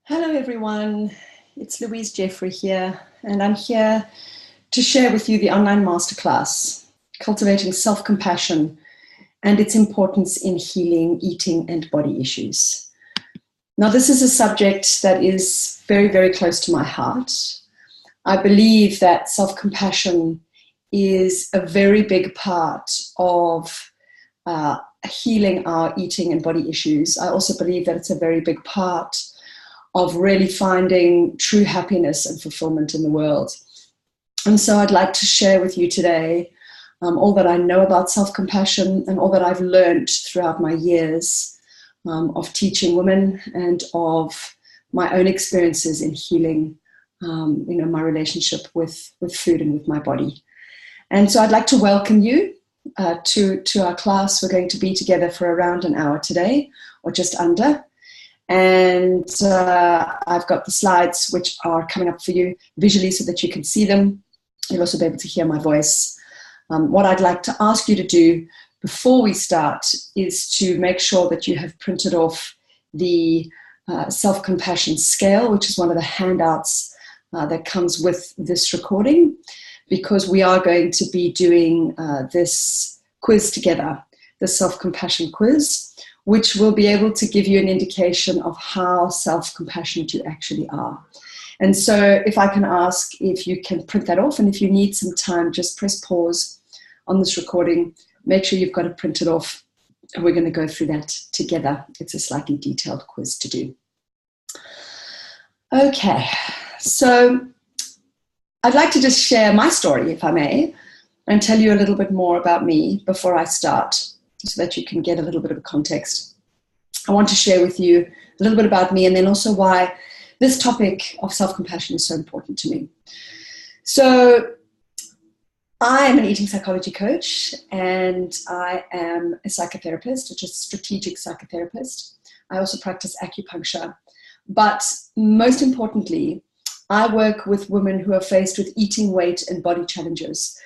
Hello everyone, it's Louise Jeffrey here, and I'm here to share with you the online masterclass, Cultivating Self-Compassion and its Importance in Healing Eating and Body Issues. Now, this is a subject that is very, very close to my heart. I believe that self-compassion is a very big part of healing our eating and body issues. I also believe that it's a very big part of really finding true happiness and fulfillment in the world. And so I'd like to share with you today all that I know about self-compassion and all that I've learned throughout my years of teaching women and of my own experiences in healing my relationship with food and with my body. And so I'd like to welcome you to our class. We're going to be together for around an hour today, or just under. And I've got the slides which are coming up for you visually so that you can see them. You'll also be able to hear my voice. What I'd like to ask you to do before we start is to make sure that you have printed off the self-compassion scale, which is one of the handouts that comes with this recording, because we are going to be doing this quiz together, the self-compassion quiz, which will be able to give you an indication of how self-compassionate you actually are. And so if I can ask if you can print that off, and if you need some time, just press pause on this recording, make sure you've got it printed off, and we're going to go through that together. It's a slightly detailed quiz to do. Okay, so I'd like to just share my story, if I may, and tell you a little bit more about me before I start, so that you can get a little bit of a context. I want to share with you a little bit about me, and then also why this topic of self-compassion is so important to me. So I am an eating psychology coach, and I am a psychotherapist, which is a strategic psychotherapist. I also practice acupuncture. But most importantly, I work with women who are faced with eating, weight, and body challenges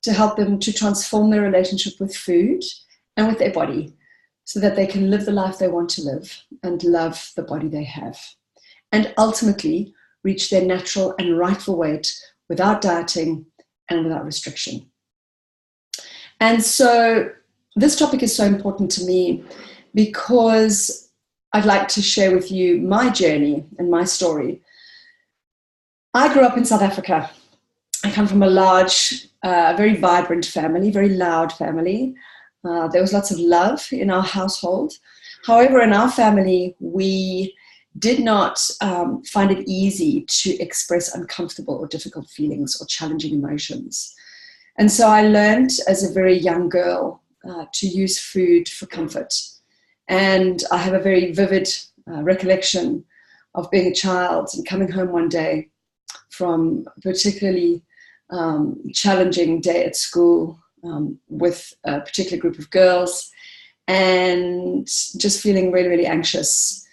to help them to transform their relationship with food and with their body so that they can live the life they want to live and love the body they have, and ultimately reach their natural and rightful weight without dieting and without restriction. And so this topic is so important to me because I'd like to share with you my journey and my story. I grew up in South Africa. I come from a large, very vibrant family, very loud family. There was lots of love in our household. However, in our family, we did not find it easy to express uncomfortable or difficult feelings or challenging emotions. And so I learned as a very young girl to use food for comfort. And I have a very vivid recollection of being a child and coming home one day from a particularly challenging day at school with a particular group of girls, and just feeling really, really anxious,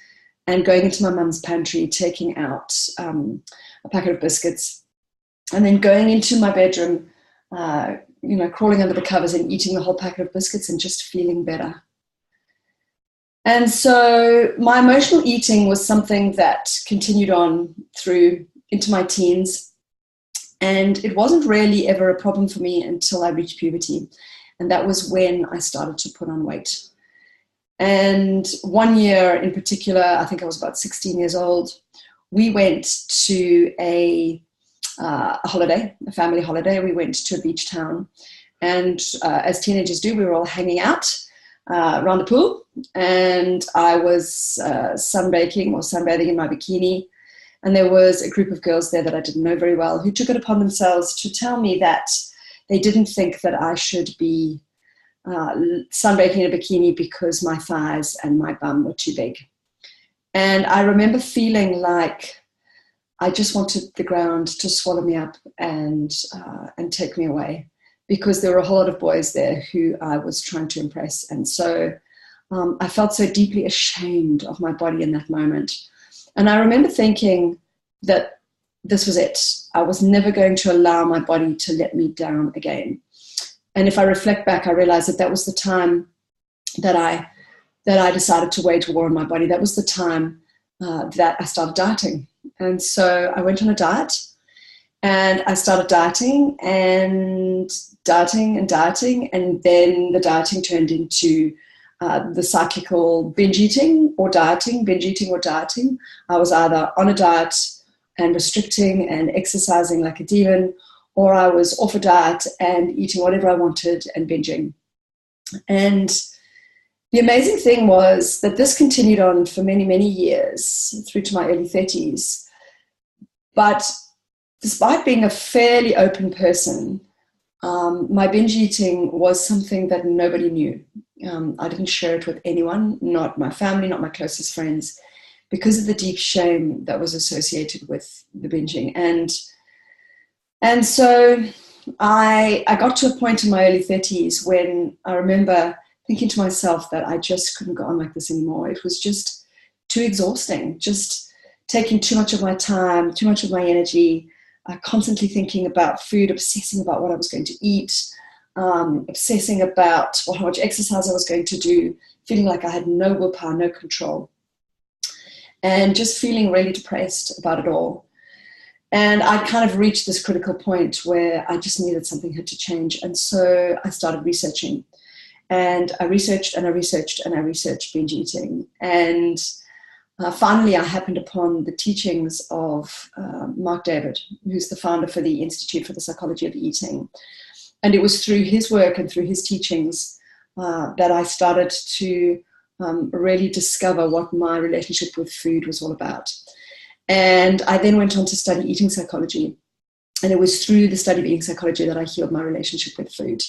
and going into my mum's pantry, taking out a packet of biscuits, and then going into my bedroom, crawling under the covers and eating the whole packet of biscuits and just feeling better. And so my emotional eating was something that continued on through into my teens. And it wasn't really ever a problem for me until I reached puberty. And that was when I started to put on weight. And one year in particular, I think I was about 16 years old, we went to a holiday, a family holiday. We went to a beach town. And as teenagers do, we were all hanging out around the pool. And I was sunbathing in my bikini. And there was a group of girls there that I didn't know very well who took it upon themselves to tell me that they didn't think that I should be sunbathing in a bikini because my thighs and my bum were too big. And I remember feeling like I just wanted the ground to swallow me up and take me away, because there were a whole lot of boys there who I was trying to impress. And so I felt so deeply ashamed of my body in that moment. And I remember thinking that this was it. I was never going to allow my body to let me down again. And if I reflect back, I realized that that was the time that I decided to wage war on my body. That was the time that I started dieting. And so I went on a diet, and I started dieting and dieting and dieting, and then the dieting turned into the cyclical binge eating or dieting, binge eating or dieting. I was either on a diet and restricting and exercising like a demon, or I was off a diet and eating whatever I wanted and binging. And the amazing thing was that this continued on for many, many years through to my early 30s. But despite being a fairly open person, my binge eating was something that nobody knew. I didn't share it with anyone, not my family, not my closest friends, because of the deep shame that was associated with the binging. And so I got to a point in my early 30s when I remember thinking to myself that I just couldn't go on like this anymore. It was just too exhausting, just taking too much of my time, too much of my energy, constantly thinking about food, obsessing about what I was going to eat, obsessing about how much exercise I was going to do, feeling like I had no willpower, no control, and just feeling really depressed about it all. And I kind of reached this critical point where I just knew that something had to change. And so I started researching. And I researched and I researched and I researched binge eating. And finally, I happened upon the teachings of Mark David, who's the founder for the Institute for the Psychology of Eating. And it was through his work and through his teachings that I started to really discover what my relationship with food was all about. And I then went on to study eating psychology. And it was through the study of eating psychology that I healed my relationship with food,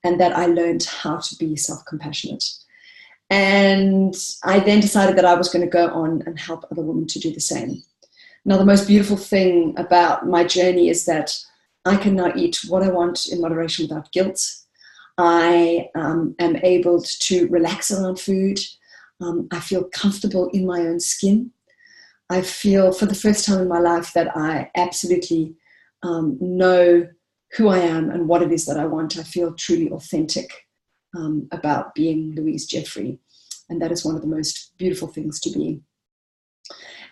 and that I learned how to be self-compassionate. And I then decided that I was going to go on and help other women to do the same. Now, the most beautiful thing about my journey is that I can now eat what I want in moderation without guilt. I am able to relax around food. I feel comfortable in my own skin. I feel for the first time in my life that I absolutely know who I am and what it is that I want. I feel truly authentic about being Louise Jeffrey. And that is one of the most beautiful things to be.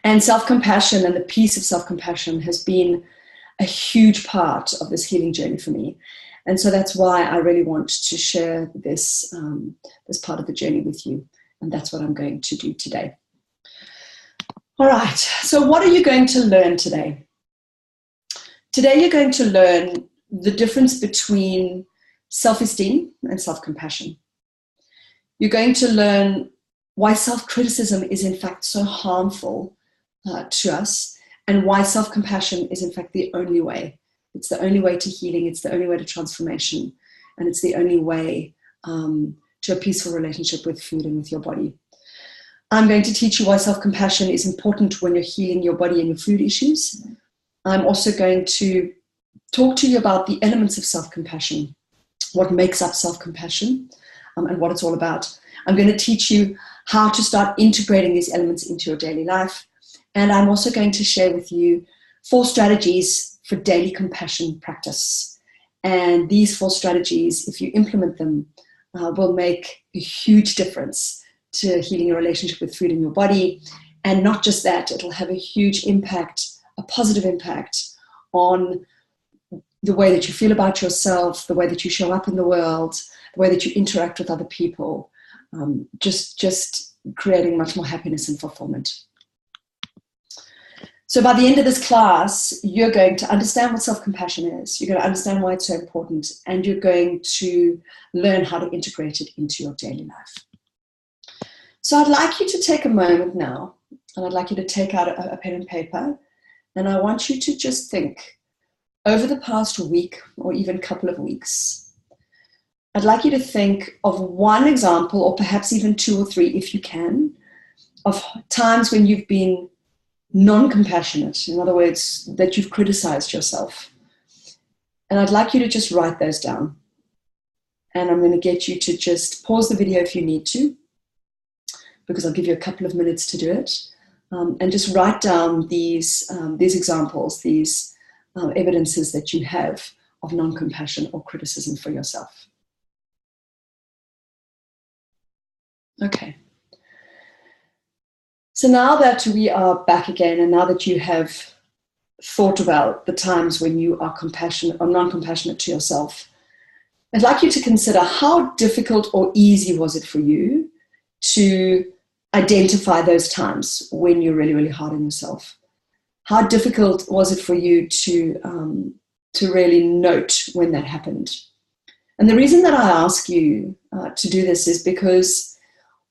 And self-compassion and the peace of self-compassion has been a huge part of this healing journey for me. And so that's why I really want to share this, this part of the journey with you. And that's what I'm going to do today. All right, so what are you going to learn today? Today you're going to learn the difference between self-esteem and self-compassion. You're going to learn why self-criticism is in fact so harmful to us, and why self-compassion is in fact the only way. It's the only way to healing, it's the only way to transformation, and it's the only way to a peaceful relationship with food and with your body. I'm going to teach you why self-compassion is important when you're healing your body and your food issues. I'm also going to talk to you about the elements of self-compassion, what makes up self-compassion, and what it's all about. I'm going to teach you how to start integrating these elements into your daily life. And I'm also going to share with you 4 strategies for daily compassion practice. And these 4 strategies, if you implement them, will make a huge difference to healing your relationship with food in your body. And not just that, it'll have a huge impact, a positive impact on the way that you feel about yourself, the way that you show up in the world, the way that you interact with other people, just creating much more happiness and fulfillment. So by the end of this class, you're going to understand what self-compassion is. You're going to understand why it's so important, and you're going to learn how to integrate it into your daily life. So I'd like you to take a moment now, and I'd like you to take out a pen and paper, and I want you to just think, over the past week or even couple of weeks, I'd like you to think of one example, or perhaps even 2 or 3 if you can, of times when you've been non-compassionate, in other words, that you've criticized yourself. And I'd like you to just write those down. And I'm going to get you to just pause the video if you need to, because I'll give you a couple of minutes to do it. And just write down these examples, these evidences that you have of non-compassion or criticism for yourself. Okay. So now that we are back again, and now that you have thought about the times when you are compassionate or non-compassionate to yourself, I'd like you to consider how difficult or easy was it for you to identify those times when you're really, really hard on yourself. How difficult was it for you to really note when that happened? And the reason that I ask you to do this is because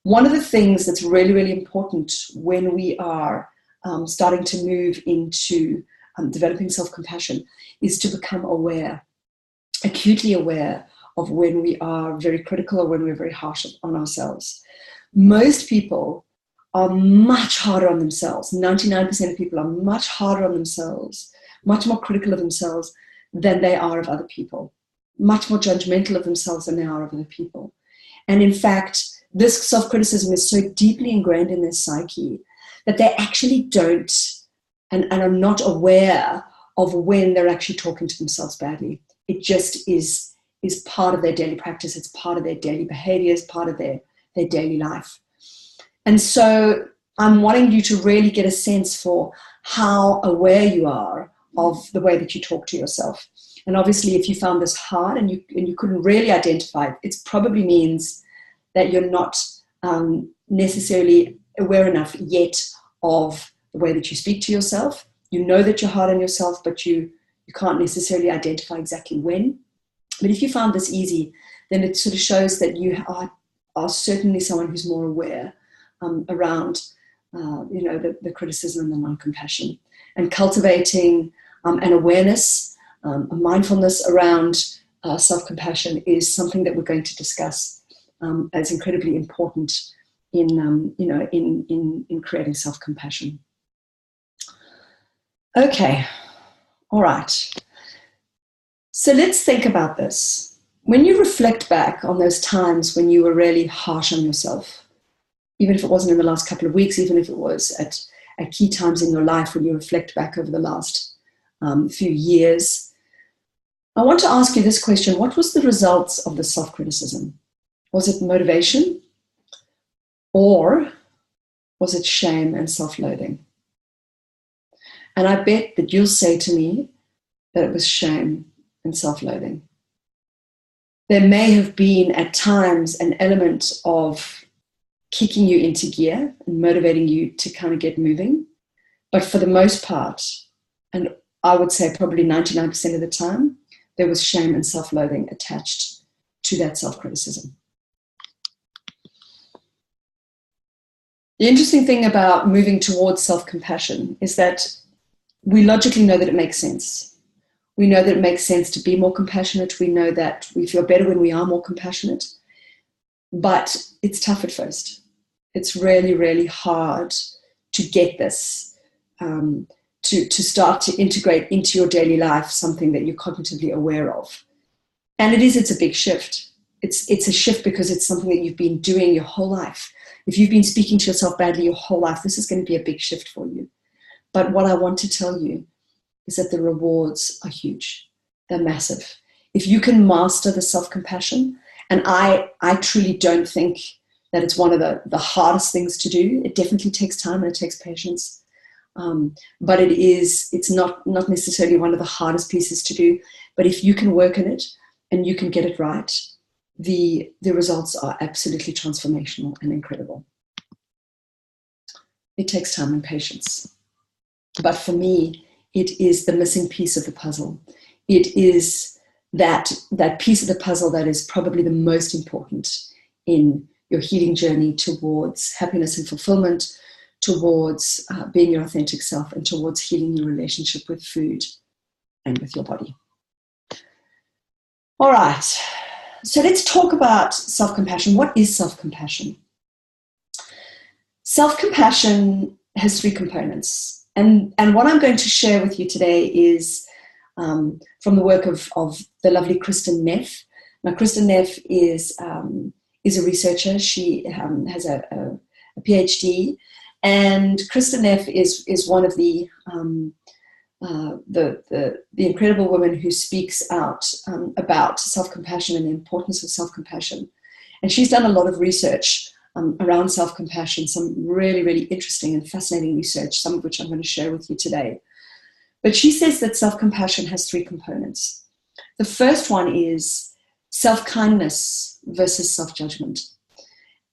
one of the things that's really, really important when we are starting to move into developing self-compassion is to become aware, acutely aware of when we are very critical or when we're very harsh on ourselves. Most people are much harder on themselves. 99% of people are much harder on themselves, much more critical of themselves than they are of other people, much more judgmental of themselves than they are of other people. And in fact, this self-criticism is so deeply ingrained in their psyche that they actually don't and are not aware of when they're actually talking to themselves badly. It just is part of their daily practice. It's part of their daily behaviors, part of their daily life. And so I'm wanting you to really get a sense for how aware you are of the way that you talk to yourself. And obviously, if you found this hard and you couldn't really identify it, it probably means that you're not necessarily aware enough yet of the way that you speak to yourself. You know that you're hard on yourself, but you can't necessarily identify exactly when. But if you found this easy, then it sort of shows that you are certainly someone who's more aware around the criticism and the non-compassion, and cultivating an awareness, a mindfulness around self-compassion is something that we're going to discuss as incredibly important in creating self-compassion. Okay, all right. So let's think about this. When you reflect back on those times when you were really harsh on yourself, even if it wasn't in the last couple of weeks, even if it was at key times in your life when you reflect back over the last few years, I want to ask you this question. What was the results of the self-criticism? Was it motivation, or was it shame and self-loathing? And I bet that you'll say to me that it was shame and self-loathing. There may have been at times an element of kicking you into gear and motivating you to kind of get moving. But for the most part, and I would say probably 99% of the time, there was shame and self-loathing attached to that self-criticism. The interesting thing about moving towards self-compassion is that we logically know that it makes sense. We know that it makes sense to be more compassionate. We know that we feel better when we are more compassionate. But it's tough at first. It's really, really hard to get this, to start to integrate into your daily life something that you're cognitively aware of. And it's a big shift. It's a shift because it's something that you've been doing your whole life. If you've been speaking to yourself badly your whole life, this is going to be a big shift for you. But what I want to tell you is that the rewards are huge. They're massive. If you can master the self-compassion, and I truly don't think that it's one of the hardest things to do. It definitely takes time and it takes patience. But it's not necessarily one of the hardest pieces to do. But if you can work on it and you can get it right, the results are absolutely transformational and incredible. It takes time and patience. But for me, it is the missing piece of the puzzle. It is that piece of the puzzle that is probably the most important in your healing journey towards happiness and fulfillment, towards being your authentic self, and towards healing your relationship with food and with your body. All right, so let's talk about self-compassion. What is self-compassion? Self-compassion has three components. And what I'm going to share with you today is from the work of the lovely Kristin Neff. Now, Kristin Neff is a researcher. She has a PhD, and Kristin Neff is one of the incredible women who speaks out about self-compassion and the importance of self-compassion. And she's done a lot of research around self-compassion, some really, really interesting and fascinating research, some of which I'm going to share with you today. But she says that self-compassion has three components. The first one is self-kindness versus self-judgment.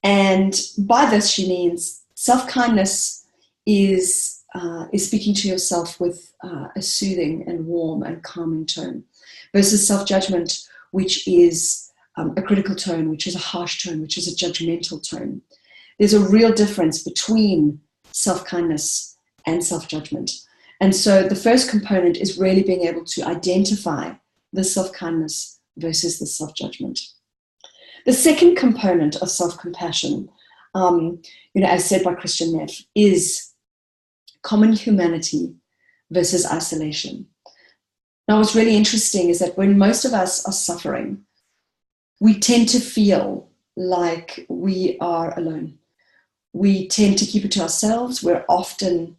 And by this, she means self-kindness is speaking to yourself with a soothing and warm and calming tone, versus self-judgment, which is a critical tone, which is a harsh tone, which is a judgmental tone. There's a real difference between self-kindness and self-judgment. And so the first component is really being able to identify the self-kindness versus the self-judgment. The second component of self-compassion, as said by Christian Neff, is common humanity versus isolation. Now, what's really interesting is that when most of us are suffering, we tend to feel like we are alone. We tend to keep it to ourselves. We're often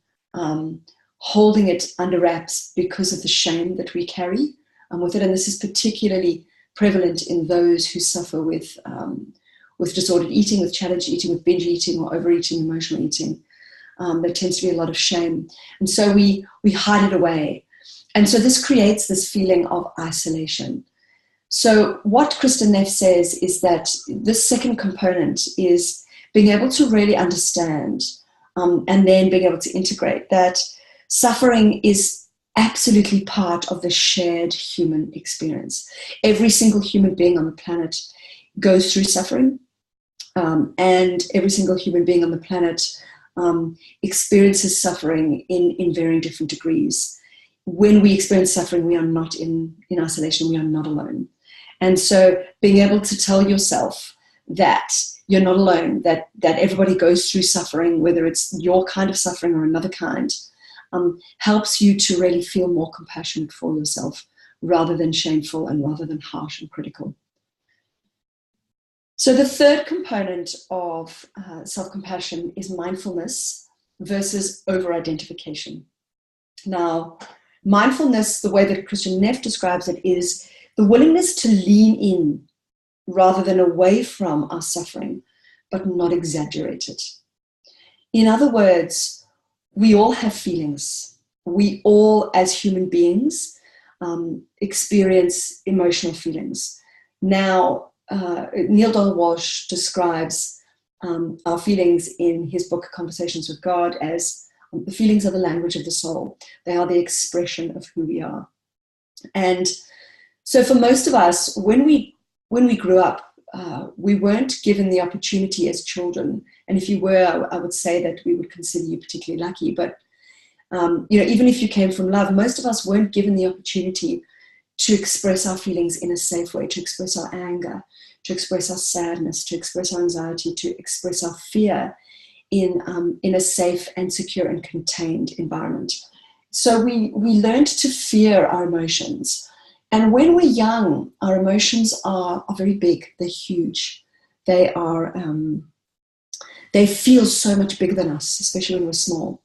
holding it under wraps because of the shame that we carry with it. And this is particularly prevalent in those who suffer with disordered eating, with challenged eating, with binge eating or overeating, emotional eating. There tends to be a lot of shame. And so we hide it away. And so this creates this feeling of isolation. So what Kristen Neff says is that this second component is being able to really understand and then being able to integrate that suffering is absolutely part of the shared human experience. Every single human being on the planet goes through suffering, and every single human being on the planet experiences suffering in varying different degrees. When we experience suffering, we are not in isolation, we are not alone. And so being able to tell yourself that you're not alone, that everybody goes through suffering, whether it's your kind of suffering or another kind, helps you to really feel more compassionate for yourself rather than shameful and rather than harsh and critical. So the third component of self-compassion is mindfulness versus over-identification. Now, mindfulness, the way that Christian Neff describes it, is the willingness to lean in rather than away from our suffering, but not exaggerate it. In other words, we all have feelings. We all, as human beings, experience emotional feelings. Now, Neil Donald Walsh describes our feelings in his book, Conversations with God, as the feelings are the language of the soul. They are the expression of who we are. And so for most of us, when we grew up, we weren't given the opportunity as children. And if you were, I would say that we would consider you particularly lucky. But even if you came from love, most of us weren't given the opportunity to express our feelings in a safe way, to express our anger, to express our sadness, to express our anxiety, to express our fear in a safe and secure and contained environment. So we learned to fear our emotions. And when we're young, our emotions are very big. They're huge. They feel so much bigger than us, especially when we're small.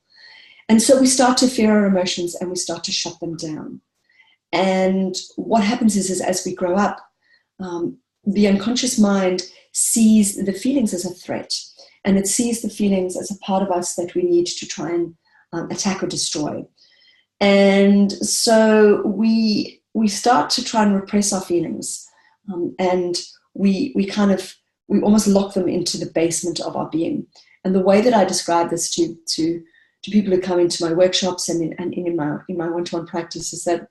And so we start to fear our emotions and we start to shut them down. And what happens is as we grow up, the unconscious mind sees the feelings as a threat, and it sees the feelings as a part of us that we need to try and attack or destroy. And so we start to try and repress our feelings, and we almost lock them into the basement of our being. And the way that I describe this to people who come into my workshops and in my one-to-one practice is that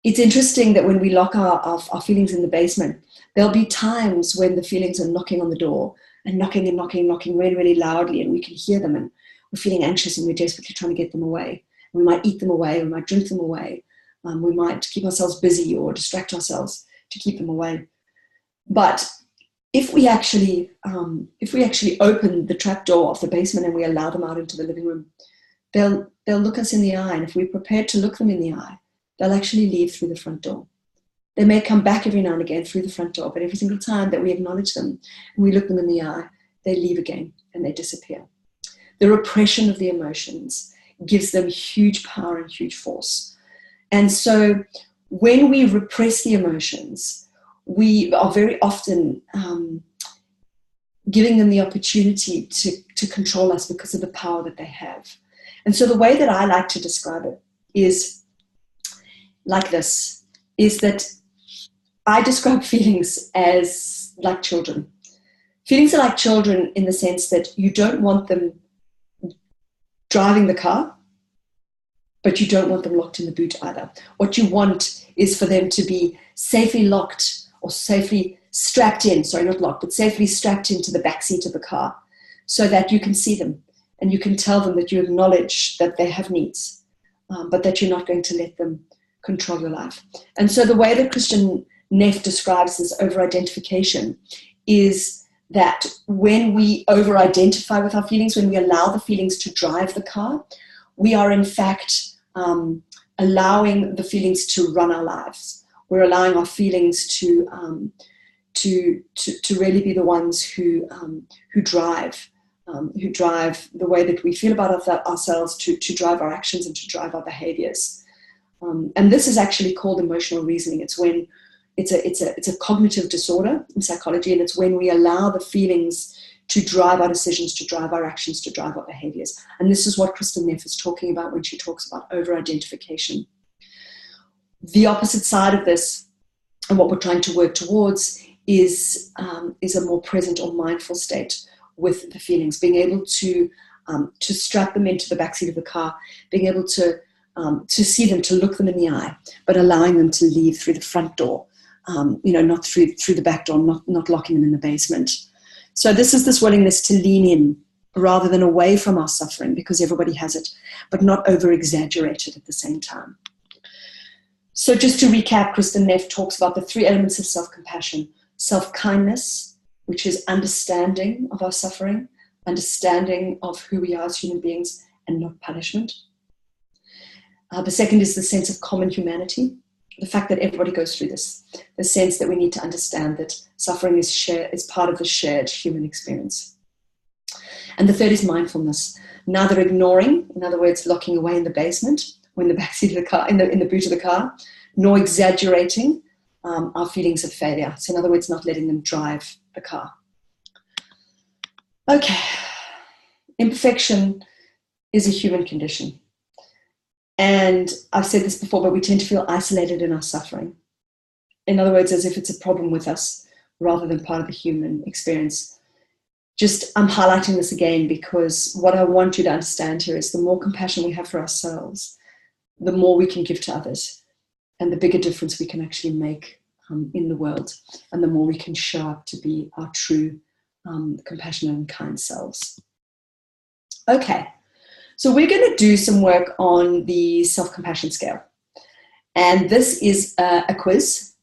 it's interesting that when we lock our feelings in the basement, there'll be times when the feelings are knocking on the door and knocking and knocking and knocking really, really loudly, and we can hear them, and we're feeling anxious and we're desperately trying to get them away. We might eat them away, we might drink them away, we might keep ourselves busy or distract ourselves to keep them away. But if we actually open the trap door of the basement and we allow them out into the living room, they'll look us in the eye, and if we're prepared to look them in the eye, they'll actually leave through the front door. They may come back every now and again through the front door, but every single time that we acknowledge them and we look them in the eye, they leave again and they disappear. The repression of the emotions gives them huge power and huge force. And so when we repress the emotions, we are very often giving them the opportunity to control us because of the power that they have. And so the way that I like to describe it is like this, is that I describe feelings as like children. Feelings are like children in the sense that you don't want them driving the car, but you don't want them locked in the boot either. What you want is for them to be safely locked or safely strapped in, sorry, not locked, but safely strapped into the back seat of the car so that you can see them and you can tell them that you acknowledge that they have needs, but that you're not going to let them control your life. And so the way that Christian Neff describes this over-identification is that when we over-identify with our feelings, when we allow the feelings to drive the car, we are in fact allowing the feelings to run our lives. We're allowing our feelings to really be the ones who drive the way that we feel about ourselves, to drive our actions and to drive our behaviors. And this is actually called emotional reasoning. It's when it's a cognitive disorder in psychology, and it's when we allow the feelings to drive our decisions, to drive our actions, to drive our behaviors. And this is what Kristen Neff is talking about when she talks about over-identification. The opposite side of this, and what we're trying to work towards, is a more present or mindful state with the feelings, being able to strap them into the backseat of the car, being able to see them, to look them in the eye, but allowing them to leave through the front door, not through the back door, not locking them in the basement. So this is this willingness to lean in rather than away from our suffering, because everybody has it, but not over-exaggerate it at the same time. So just to recap, Kristen Neff talks about the 3 elements of self-compassion: self-kindness, which is understanding of our suffering, understanding of who we are as human beings, and not punishment. The second is the sense of common humanity, the fact that everybody goes through this, the sense that we need to understand that suffering is part of the shared human experience. And the third is mindfulness, neither ignoring, in other words, locking away in the basement or in the backseat of the car, in the boot of the car, nor exaggerating our feelings of failure. So in other words, not letting them drive the car. Okay, imperfection is a human condition. And I've said this before, but we tend to feel isolated in our suffering. In other words, as if it's a problem with us rather than part of the human experience. I'm highlighting this again because what I want you to understand here is the more compassion we have for ourselves, the more we can give to others, and the bigger difference we can actually make in the world, and the more we can show up to be our true compassionate and kind selves. Okay. So we're going to do some work on the self-compassion scale. And this is a quiz.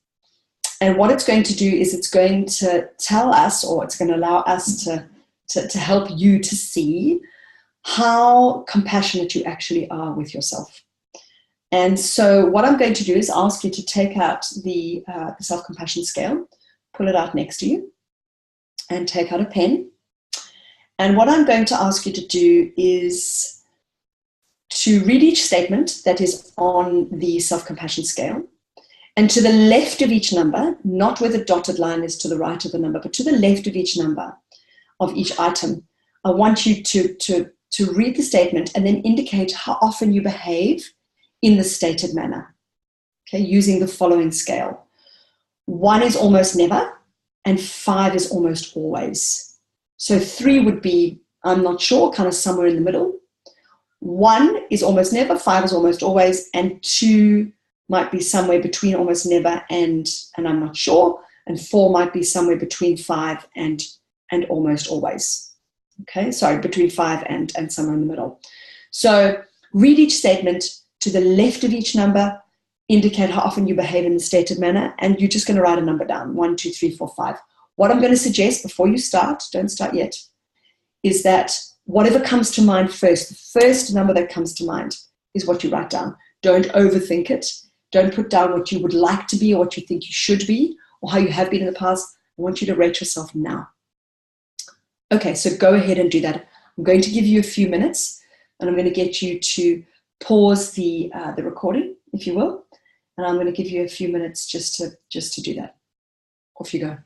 And what it's going to do is it's going to tell us, or it's going to allow us to help you to see how compassionate you actually are with yourself. And so what I'm going to do is ask you to take out the self-compassion scale, pull it out next to you, and take out a pen. And what I'm going to ask you to do is to read each statement that is on the self-compassion scale, and to the left of each number, not where the dotted line is to the right of the number, but to the left of each number of each item, I want you to read the statement and then indicate how often you behave in the stated manner, okay, using the following scale. 1 is almost never, and 5 is almost always. So 3 would be, I'm not sure, kind of somewhere in the middle. 1 is almost never, 5 is almost always, and 2 might be somewhere between almost never and I'm not sure, and 4 might be somewhere between 5 and almost always. Okay, sorry, between 5 and somewhere in the middle. So read each statement, to the left of each number, indicate how often you behave in the stated manner, and you're just going to write a number down, 1, 2, 3, 4, 5. What I'm going to suggest before you start, don't start yet, is that whatever comes to mind first, the first number that comes to mind is what you write down. Don't overthink it. Don't put down what you would like to be or what you think you should be or how you have been in the past. I want you to rate yourself now. Okay, so go ahead and do that. I'm going to give you a few minutes, and I'm going to get you to pause the recording, if you will, and I'm going to give you a few minutes just to do that. Off you go.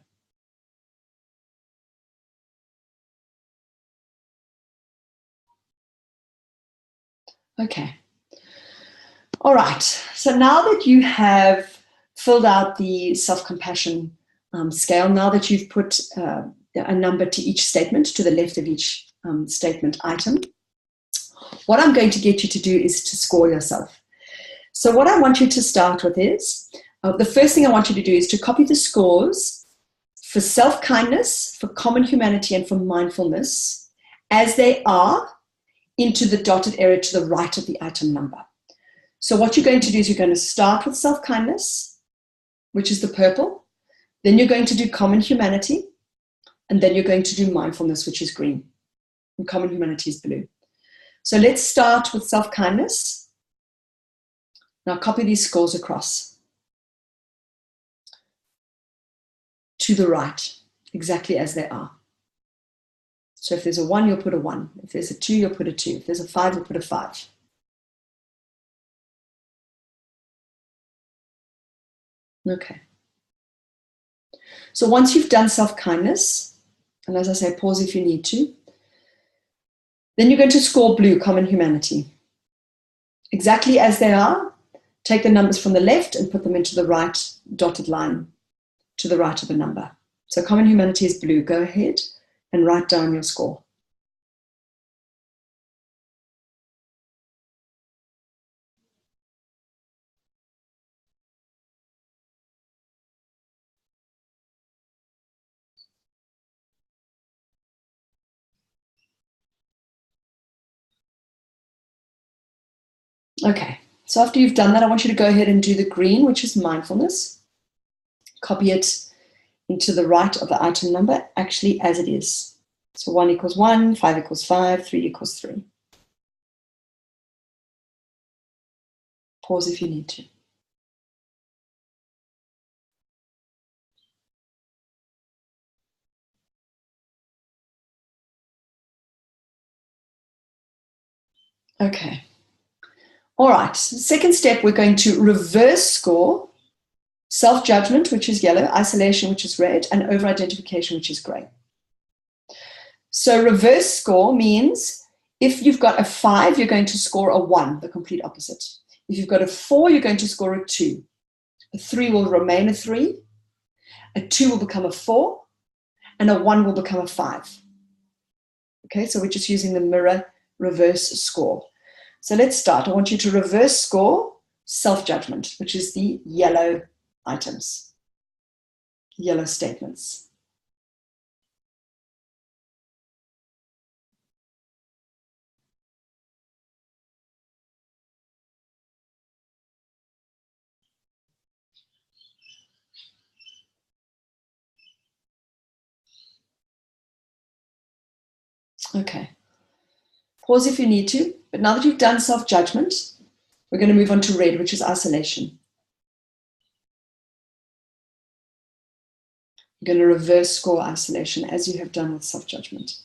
Okay. All right. So now that you have filled out the self-compassion scale, now that you've put a number to each statement, to the left of each statement item, what I'm going to get you to do is to score yourself. So what I want you to start with is, the first thing I want you to do is to copy the scores for self-kindness, for common humanity, and for mindfulness as they are into the dotted area to the right of the item number. So what you're going to do is you're going to start with self-kindness, which is the purple. Then you're going to do common humanity. And then you're going to do mindfulness, which is green. And common humanity is blue. So let's start with self-kindness. Now copy these scores across to the right, exactly as they are. So if there's a 1, you'll put a 1. If there's a 2, you'll put a 2. If there's a 5, you'll put a 5. Okay. So once you've done self-kindness, and as I say, pause if you need to, then you're going to score blue, common humanity. Exactly as they are, take the numbers from the left and put them into the right dotted line to the right of the number. So common humanity is blue. Go ahead and write down your score. Okay, so after you've done that, I want you to go ahead and do the green, which is mindfulness. Copy it into the right of the item number, actually as it is. So 1 equals 1, 5 equals 5, 3 equals 3. Pause if you need to. Okay. All right, second step, we're going to reverse score self-judgment, which is yellow, isolation, which is red, and over-identification, which is gray. So reverse score means if you've got a 5, you're going to score a 1, the complete opposite. If you've got a 4, you're going to score a 2. A 3 will remain a 3. A 2 will become a 4. And a 1 will become a 5. Okay, so we're just using the mirror reverse score. So let's start. I want you to reverse score self-judgment, which is the yellow items, yellow statements. Okay. Pause if you need to, but now that you've done self-judgment, we're going to move on to red, which is isolation. You're going to reverse score isolation as you have done with self-judgment.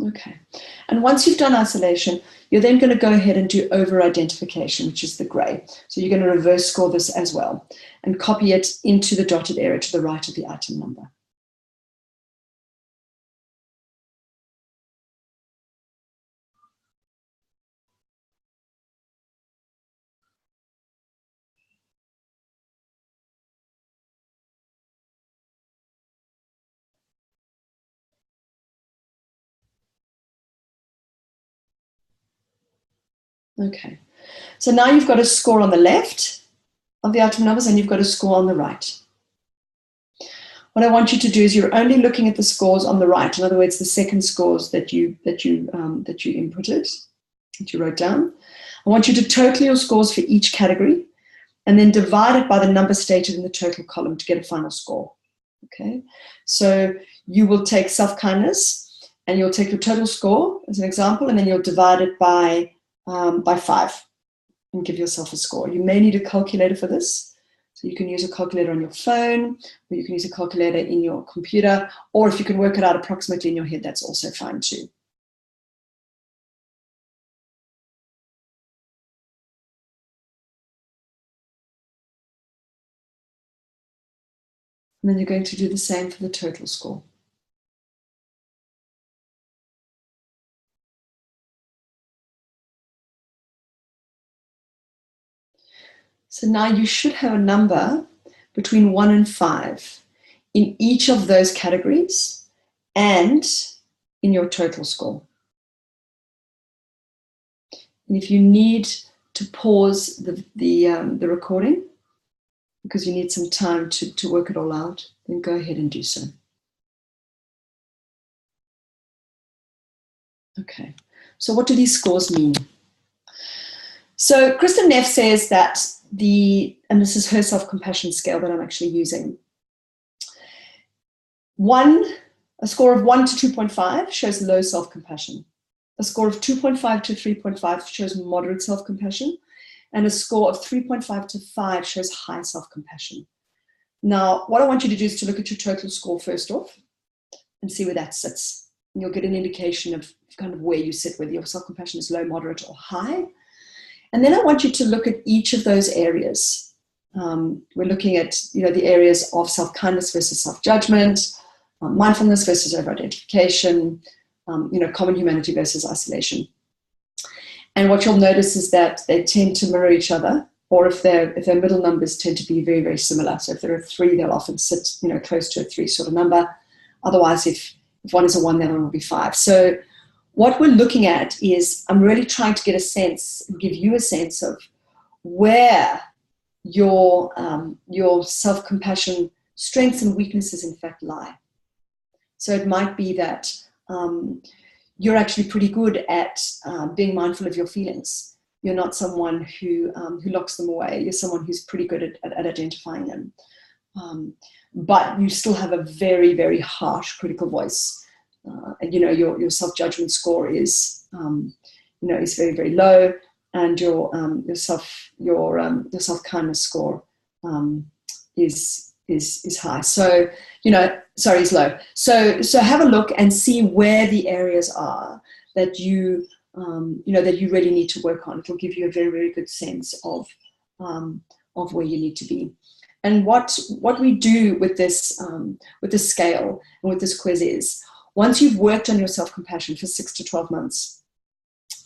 Okay. And once you've done isolation, you're then going to go ahead and do over-identification, which is the gray. So you're going to reverse score this as well and copy it into the dotted area to the right of the item number. Okay. So now you've got a score on the left of the item numbers and you've got a score on the right. What I want you to do is you're only looking at the scores on the right. In other words, the second scores that you inputted, that you wrote down. I want you to total your scores for each category and then divide it by the number stated in the total column to get a final score. Okay, so you will take self-kindness and you'll take your total score as an example, and then you'll divide it by 5 and give yourself a score. You may need a calculator for this. So you can use a calculator on your phone, or you can use a calculator in your computer, or if you can work it out approximately in your head, that's also fine too. And then you're going to do the same for the total score. So now you should have a number between 1 and 5 in each of those categories and in your total score. And if you need to pause the recording because you need some time to work it all out, then go ahead and do so. Okay, so what do these scores mean? So Kristen Neff says that and this is her self-compassion scale that I'm actually using. A score of 1 to 2.5 shows low self-compassion. A score of 2.5 to 3.5 shows moderate self-compassion. And a score of 3.5 to 5 shows high self-compassion. Now, what I want you to do is to look at your total score first off and see where that sits. And you'll get an indication of kind of where you sit, whether your self-compassion is low, moderate, or high. And then I want you to look at each of those areas. We're looking at the areas of self-kindness versus self-judgment, mindfulness versus over-identification, common humanity versus isolation. And what you'll notice is that they tend to mirror each other, or if their middle numbers tend to be very, very similar. So if there are 3, they'll often sit close to a 3 sort of number. Otherwise, if one is a 1, the other one will be 5. So what we're looking at is I'm really trying to get a sense, give you a sense of where your self-compassion strengths and weaknesses in fact lie. So it might be that you're actually pretty good at being mindful of your feelings. You're not someone who locks them away. You're someone who's pretty good at identifying them. But you still have a very, very harsh critical voice. Your self-judgment score is very, very low, and your self-kindness score is high. So is low. So have a look and see where the areas are that you really need to work on. It'll give you a very, very good sense of where you need to be. And what we do with this scale and with this quiz is, once you've worked on your self-compassion for 6 to 12 months,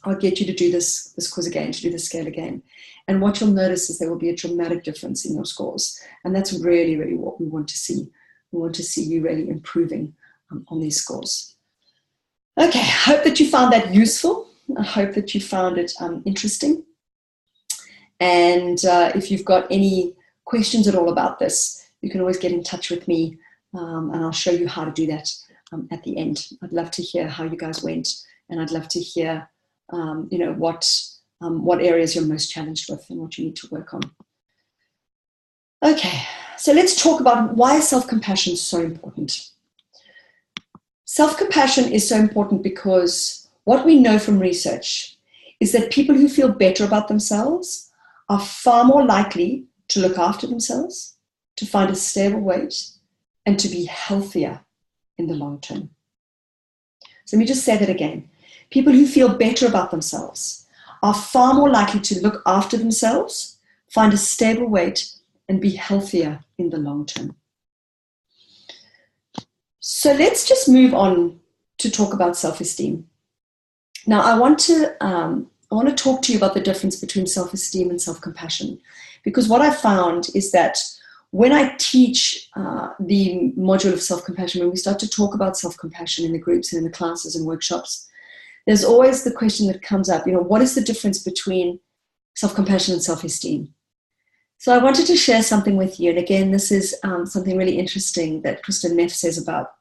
I'll get you to do this quiz again, to do the scale again. And what you'll notice is there will be a dramatic difference in your scores. And that's really, really what we want to see. We want to see you really improving on these scores. Okay, I hope that you found that useful. I hope that you found it interesting. And if you've got any questions at all about this, you can always get in touch with me, and I'll show you how to do that at the end. I'd love to hear how you guys went, and I'd love to hear what areas you're most challenged with and what you need to work on. Okay, so let's talk about why self-compassion is so important. Self-compassion is so important because what we know from research is that people who feel better about themselves are far more likely to look after themselves, to find a stable weight, and to be healthier in the long term. So let me just say that again. People who feel better about themselves are far more likely to look after themselves, find a stable weight, and be healthier in the long term. So let's just move on to talk about self-esteem. Now, I want to talk to you about the difference between self-esteem and self-compassion, because what I found is that when I teach the module of self-compassion, when we start to talk about self-compassion in the groups and in the classes and workshops, there's always the question that comes up, what is the difference between self-compassion and self-esteem? So I wanted to share something with you. And again, this is something really interesting that Kristen Neff says about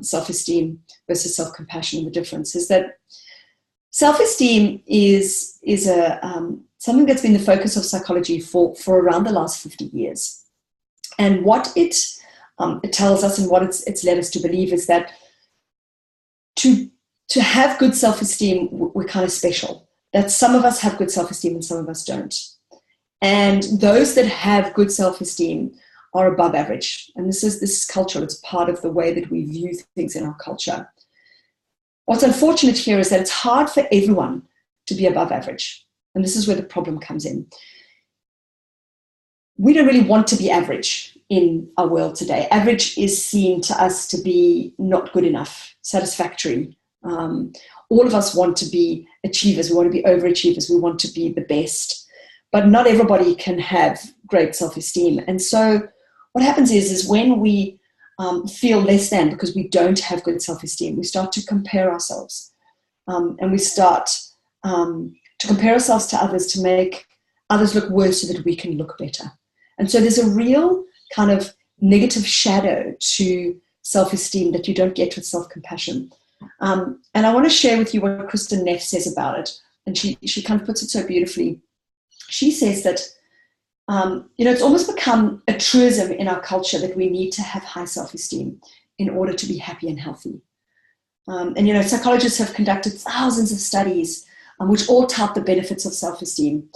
self-esteem versus self-compassion, and the difference is that self-esteem is something that's been the focus of psychology for around the last 50 years. And what it tells us, and what it's led us to believe, is that to have good self-esteem, we're kind of special. That some of us have good self-esteem and some of us don't. And those that have good self-esteem are above average. And this is cultural. It's part of the way that we view things in our culture. What's unfortunate here is that it's hard for everyone to be above average. And this is where the problem comes in. we don't really want to be average in our world today. Average is seen to us to be not good enough, satisfactory. All of us want to be achievers. We want to be overachievers. We want to be the best. But not everybody can have great self-esteem. And so what happens is when we feel less than because we don't have good self-esteem, we start to compare ourselves. And we start to compare ourselves to others to make others look worse so that we can look better. And so there's a real kind of negative shadow to self-esteem that you don't get with self-compassion. And I want to share with you what Kristen Neff says about it. And she kind of puts it so beautifully. She says that, it's almost become a truism in our culture that we need to have high self-esteem in order to be happy and healthy. And psychologists have conducted thousands of studies which all tout the benefits of self-esteem.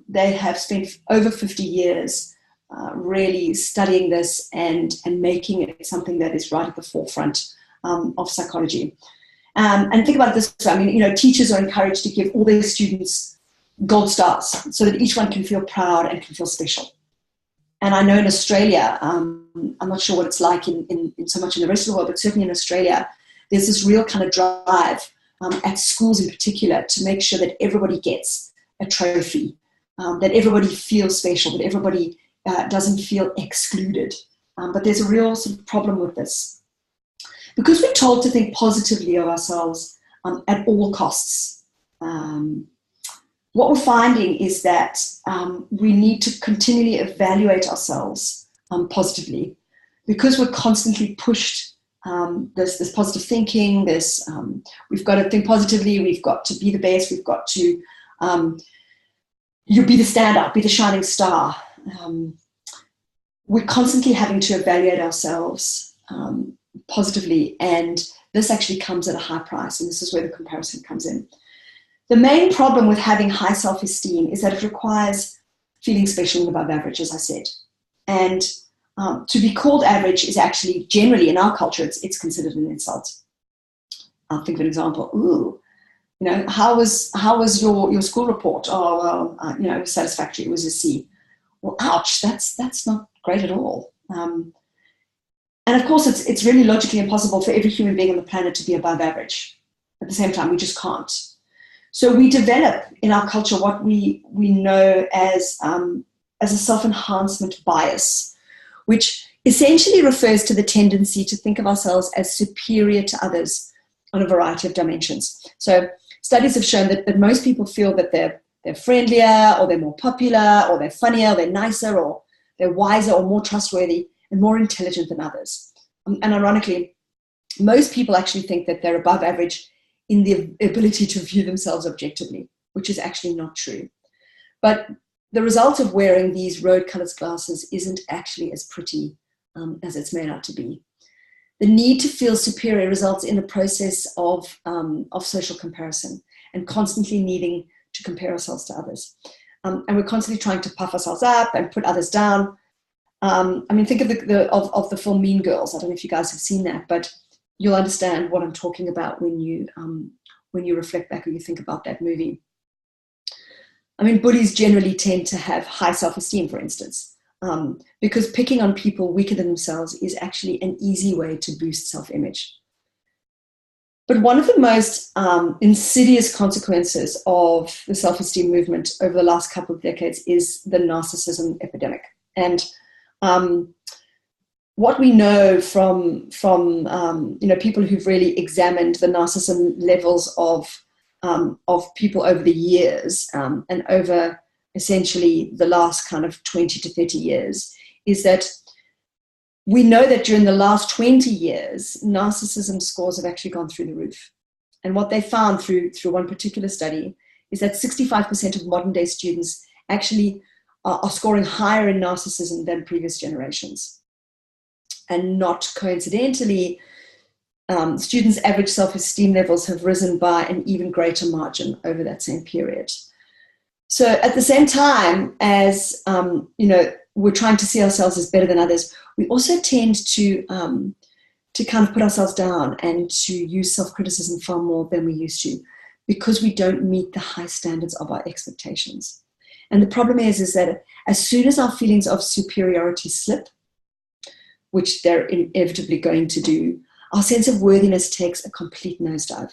They have spent over 50 years really studying this and making it something that is right at the forefront of psychology. And think about it this way. Teachers are encouraged to give all their students gold stars so that each one can feel proud and can feel special. And I know in Australia, I'm not sure what it's like in so much in the rest of the world, but certainly in Australia, there's this real kind of drive at schools in particular to make sure that everybody gets a trophy, that everybody feels special, that everybody doesn't feel excluded. But there's a real sort of problem with this. Because we're told to think positively of ourselves at all costs, what we're finding is that we need to continually evaluate ourselves positively because we're constantly pushed. There's positive thinking, we've got to think positively, we've got to be the best, we've got to you be the standout, be the shining star. We're constantly having to evaluate ourselves positively, and this actually comes at a high price, and this is where the comparison comes in. The main problem with having high self-esteem is that it requires feeling special and above average, as I said. And to be called average is actually generally in our culture, it's considered an insult. I'll think of an example. Ooh, how was your school report? Oh, well, it was satisfactory. It was a C. Well, ouch, that's not great at all. And of course, it's really logically impossible for every human being on the planet to be above average. At the same time, we just can't. So we develop in our culture what we know as a self-enhancement bias, which essentially refers to the tendency to think of ourselves as superior to others on a variety of dimensions. So studies have shown that most people feel that they're friendlier, or they're more popular, or they're funnier, or they're nicer, or they're wiser, or more trustworthy, and more intelligent than others. And ironically, most people actually think that they're above average in the ability to view themselves objectively, which is actually not true. But the result of wearing these rose-colored glasses isn't actually as pretty as it's made out to be. The need to feel superior results in a process of social comparison and constantly needing to compare ourselves to others. And we're constantly trying to puff ourselves up and put others down. Think of the film Mean Girls. I don't know if you guys have seen that, but you'll understand what I'm talking about when you reflect back or you think about that movie. Bullies generally tend to have high self-esteem, for instance, because picking on people weaker than themselves is actually an easy way to boost self-image. But one of the most insidious consequences of the self-esteem movement over the last couple of decades is the narcissism epidemic. And what we know from people who've really examined the narcissism levels of people over the years and over essentially the last kind of 20 to 30 years is that we know that during the last 20 years, narcissism scores have actually gone through the roof. And what they found through one particular study is that 65% of modern day students actually are scoring higher in narcissism than previous generations. And not coincidentally, students' average self-esteem levels have risen by an even greater margin over that same period. So at the same time as, we're trying to see ourselves as better than others, we also tend to kind of put ourselves down and to use self-criticism far more than we used to because we don't meet the high standards of our expectations. And the problem is that as soon as our feelings of superiority slip, which they're inevitably going to do, our sense of worthiness takes a complete nosedive.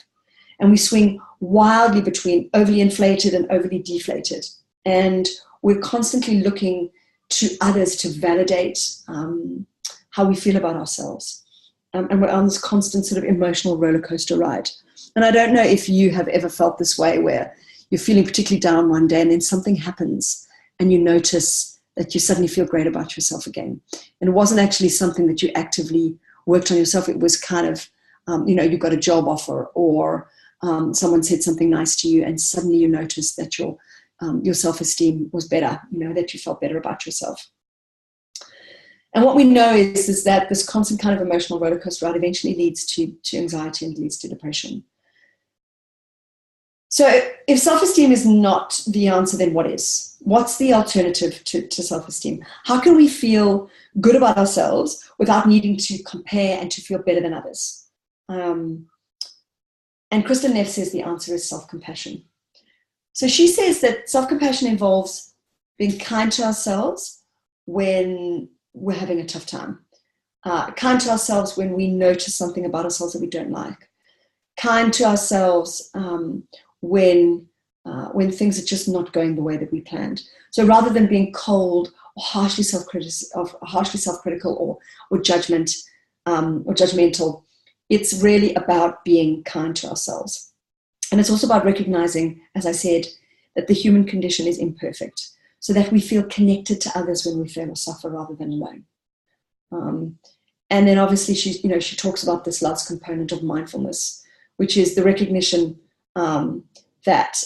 And we swing wildly between overly inflated and overly deflated. And we're constantly looking to others to validate how we feel about ourselves. And we're on this constant sort of emotional roller coaster ride. And I don't know if you have ever felt this way, where you're feeling particularly down one day and then something happens and you notice that you suddenly feel great about yourself again. And it wasn't actually something that you actively worked on yourself. It was kind of, you got a job offer, or someone said something nice to you, and suddenly you noticed that your self-esteem was better, that you felt better about yourself. And what we know is that this constant kind of emotional roller coaster ride eventually leads to anxiety and leads to depression. So if self-esteem is not the answer, then what is? What's the alternative to self-esteem? How can we feel good about ourselves without needing to compare and to feel better than others? And Kristin Neff says the answer is self-compassion. So she says that self-compassion involves being kind to ourselves when we're having a tough time. Kind to ourselves when we notice something about ourselves that we don't like. Kind to ourselves when things are just not going the way that we planned. So rather than being cold or harshly self-critical or judgmental, it's really about being kind to ourselves. And it's also about recognizing, as I said, that the human condition is imperfect, so that we feel connected to others when we fail or suffer rather than alone. And then obviously she talks about this last component of mindfulness, which is the recognition that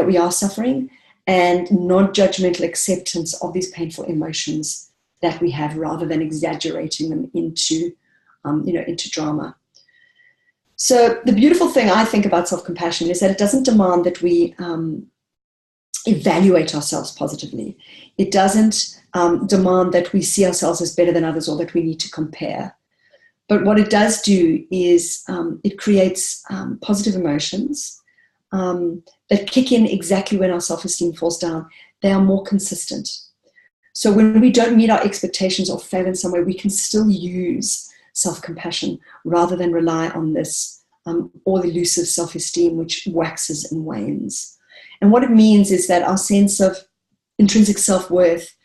we are suffering, and non-judgmental acceptance of these painful emotions that we have, rather than exaggerating them into drama. So the beautiful thing I think about self-compassion is that it doesn't demand that we evaluate ourselves positively. It doesn't demand that we see ourselves as better than others, or that we need to compare. But what it does do is it creates positive emotions that kick in exactly when our self-esteem falls down. They are more consistent. So when we don't meet our expectations or fail in some way, we can still use self-compassion rather than rely on this all-elusive self-esteem, which waxes and wanes. And what it means is that our sense of intrinsic self-worth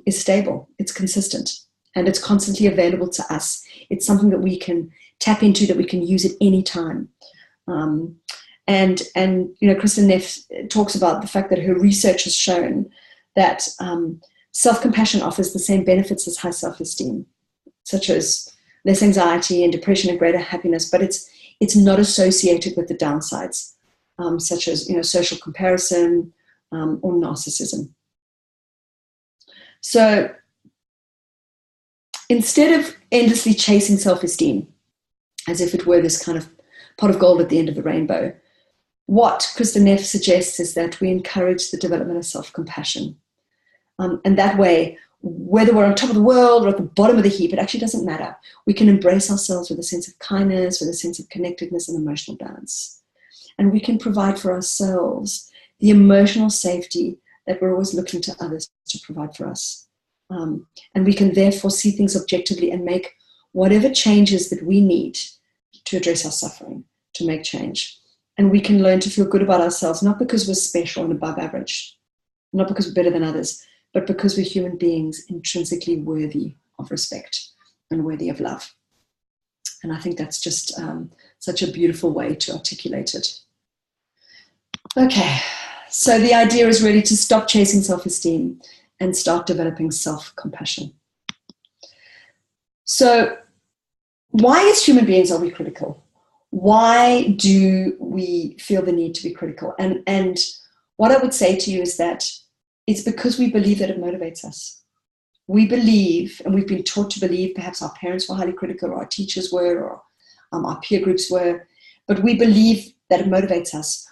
is stable, it's consistent, and it's constantly available to us. It's something that we can tap into, that we can use at any time. And Kristin Neff talks about the fact that her research has shown that self-compassion offers the same benefits as high self-esteem, such as less anxiety and depression and greater happiness, but it's not associated with the downsides, such as social comparison or narcissism. So instead of endlessly chasing self-esteem as if it were this kind of pot of gold at the end of the rainbow, what Kristin Neff suggests is that we encourage the development of self-compassion. And that way, whether we're on top of the world or at the bottom of the heap, it actually doesn't matter. We can embrace ourselves with a sense of kindness, with a sense of connectedness and emotional balance. And we can provide for ourselves the emotional safety that we're always looking to others to provide for us. And we can therefore see things objectively and make whatever changes that we need to address our suffering, to make change. And we can learn to feel good about ourselves, not because we're special and above average, not because we're better than others, but because we're human beings intrinsically worthy of respect and worthy of love. And I think that's just such a beautiful way to articulate it. Okay, so the idea is really to stop chasing self-esteem and start developing self-compassion. So why as human beings are we critical? Why do we feel the need to be critical? And what I would say to you is that it's because we believe that it motivates us. We believe, and we've been taught to believe, perhaps our parents were highly critical, or our teachers were, or our peer groups were, but we believe that it motivates us,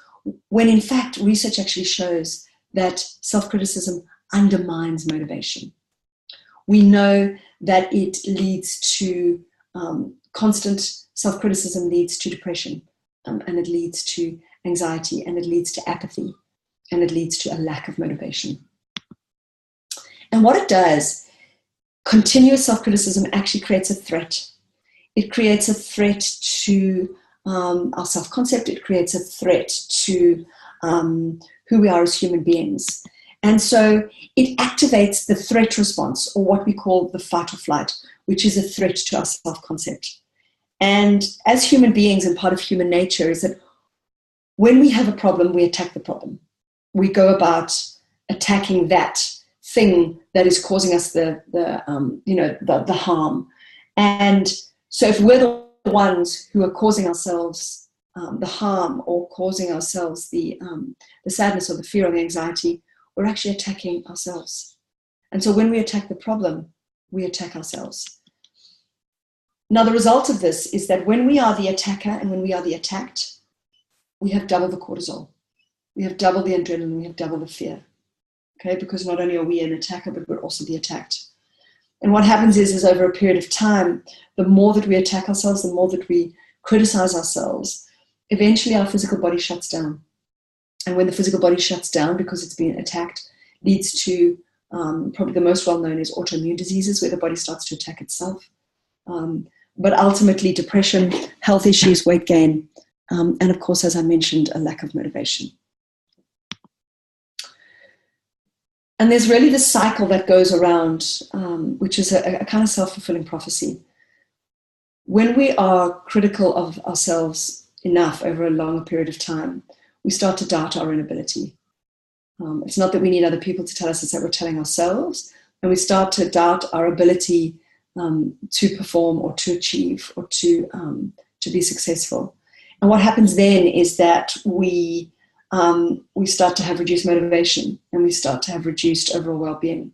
when in fact research actually shows that self-criticism undermines motivation. We know that it leads to constant self-criticism leads to depression, and it leads to anxiety, and it leads to apathy. and it leads to a lack of motivation. And what it does, continuous self-criticism actually creates a threat. It creates a threat to our self-concept. It creates a threat to who we are as human beings. And so it activates the threat response, or what we call the fight or flight, which is a threat to our self-concept. And as human beings, and part of human nature is that when we have a problem, we attack the problem. We go about attacking that thing that is causing us the harm. And so if we're the ones who are causing ourselves the harm, or causing ourselves the sadness or the fear or the anxiety, we're actually attacking ourselves. And so when we attack the problem, we attack ourselves. Now, the result of this is that when we are the attacker and when we are the attacked, we have double the cortisol. We have double the adrenaline. We have double the fear. Okay, because not only are we an attacker, but we're also the attacked. And what happens is over a period of time, the more that we attack ourselves, the more that we criticize ourselves, eventually our physical body shuts down. And when the physical body shuts down because it's been attacked, leads to probably the most well-known is autoimmune diseases, where the body starts to attack itself. But ultimately depression, health issues, weight gain, and of course, as I mentioned, a lack of motivation. And there's really this cycle that goes around, which is a kind of self-fulfilling prophecy. When we are critical of ourselves enough over a longer period of time, we start to doubt our own ability. It's not that we need other people to tell us, it's that we're telling ourselves, and we start to doubt our ability to perform or to achieve or to be successful. And what happens then is that we start to have reduced motivation, and we start to have reduced overall well-being.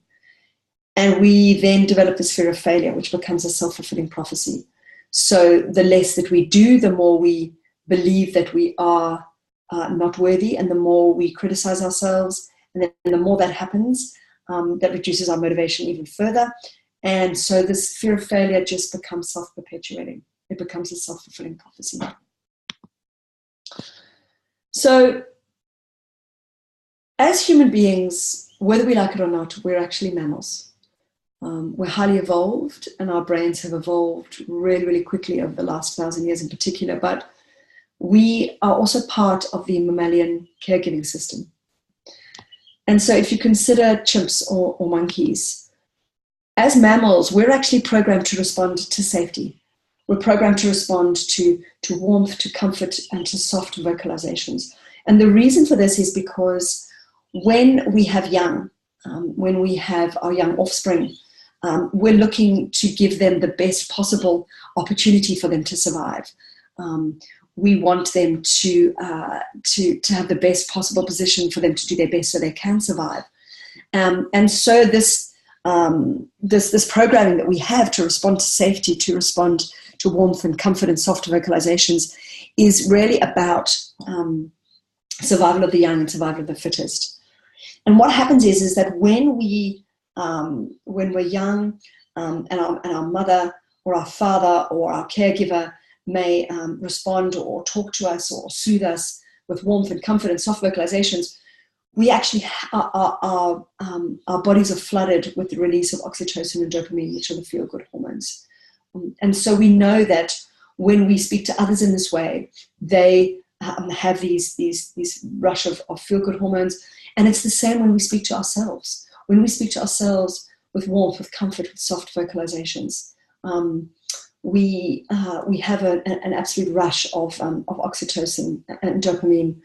And we then develop this fear of failure, which becomes a self-fulfilling prophecy. So the less that we do, the more we believe that we are not worthy, and the more we criticize ourselves. And then the more that happens, that reduces our motivation even further. And so this fear of failure just becomes self-perpetuating. It becomes a self-fulfilling prophecy. So as human beings, whether we like it or not, we're actually mammals. We're highly evolved, and our brains have evolved really, really quickly over the last 1,000 years in particular. But we are also part of the mammalian caregiving system. And so if you consider chimps or monkeys, as mammals, we're actually programmed to respond to safety. We're programmed to respond to warmth, to comfort, and to soft vocalizations. And the reason for this is because when we have when we have our young offspring, we're looking to give them the best possible opportunity for them to survive. We want them to have the best possible position for them to do their best so they can survive. And so this programming that we have to respond to safety, to respond to warmth and comfort and soft vocalizations, is really about survival of the young and survival of the fittest. And what happens is that when we're young, and our mother or our father or our caregiver may respond or talk to us or soothe us with warmth and comfort and soft vocalizations, we actually, our bodies are flooded with the release of oxytocin and dopamine, which are the feel-good hormones. And so we know that when we speak to others in this way, they have these rush of feel-good hormones. And it's the same when we speak to ourselves. When we speak to ourselves with warmth, with comfort, with soft vocalizations, we have an absolute rush of oxytocin and dopamine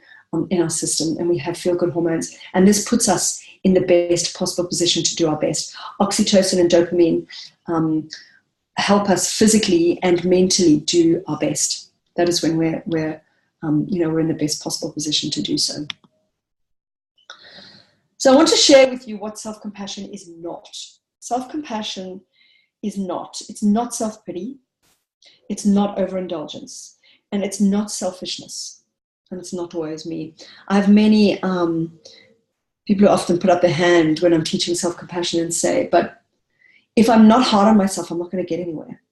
in our system, and we have feel-good hormones. And this puts us in the best possible position to do our best. Oxytocin and dopamine help us physically and mentally do our best. That is when we're in the best possible position to do so. So I want to share with you what self-compassion is not. Self-compassion is not. It's not self-pity. It's not overindulgence. And it's not selfishness. And it's not always me. I have many people who often put up their hand when I'm teaching self-compassion and say, but if I'm not hard on myself, I'm not going to get anywhere.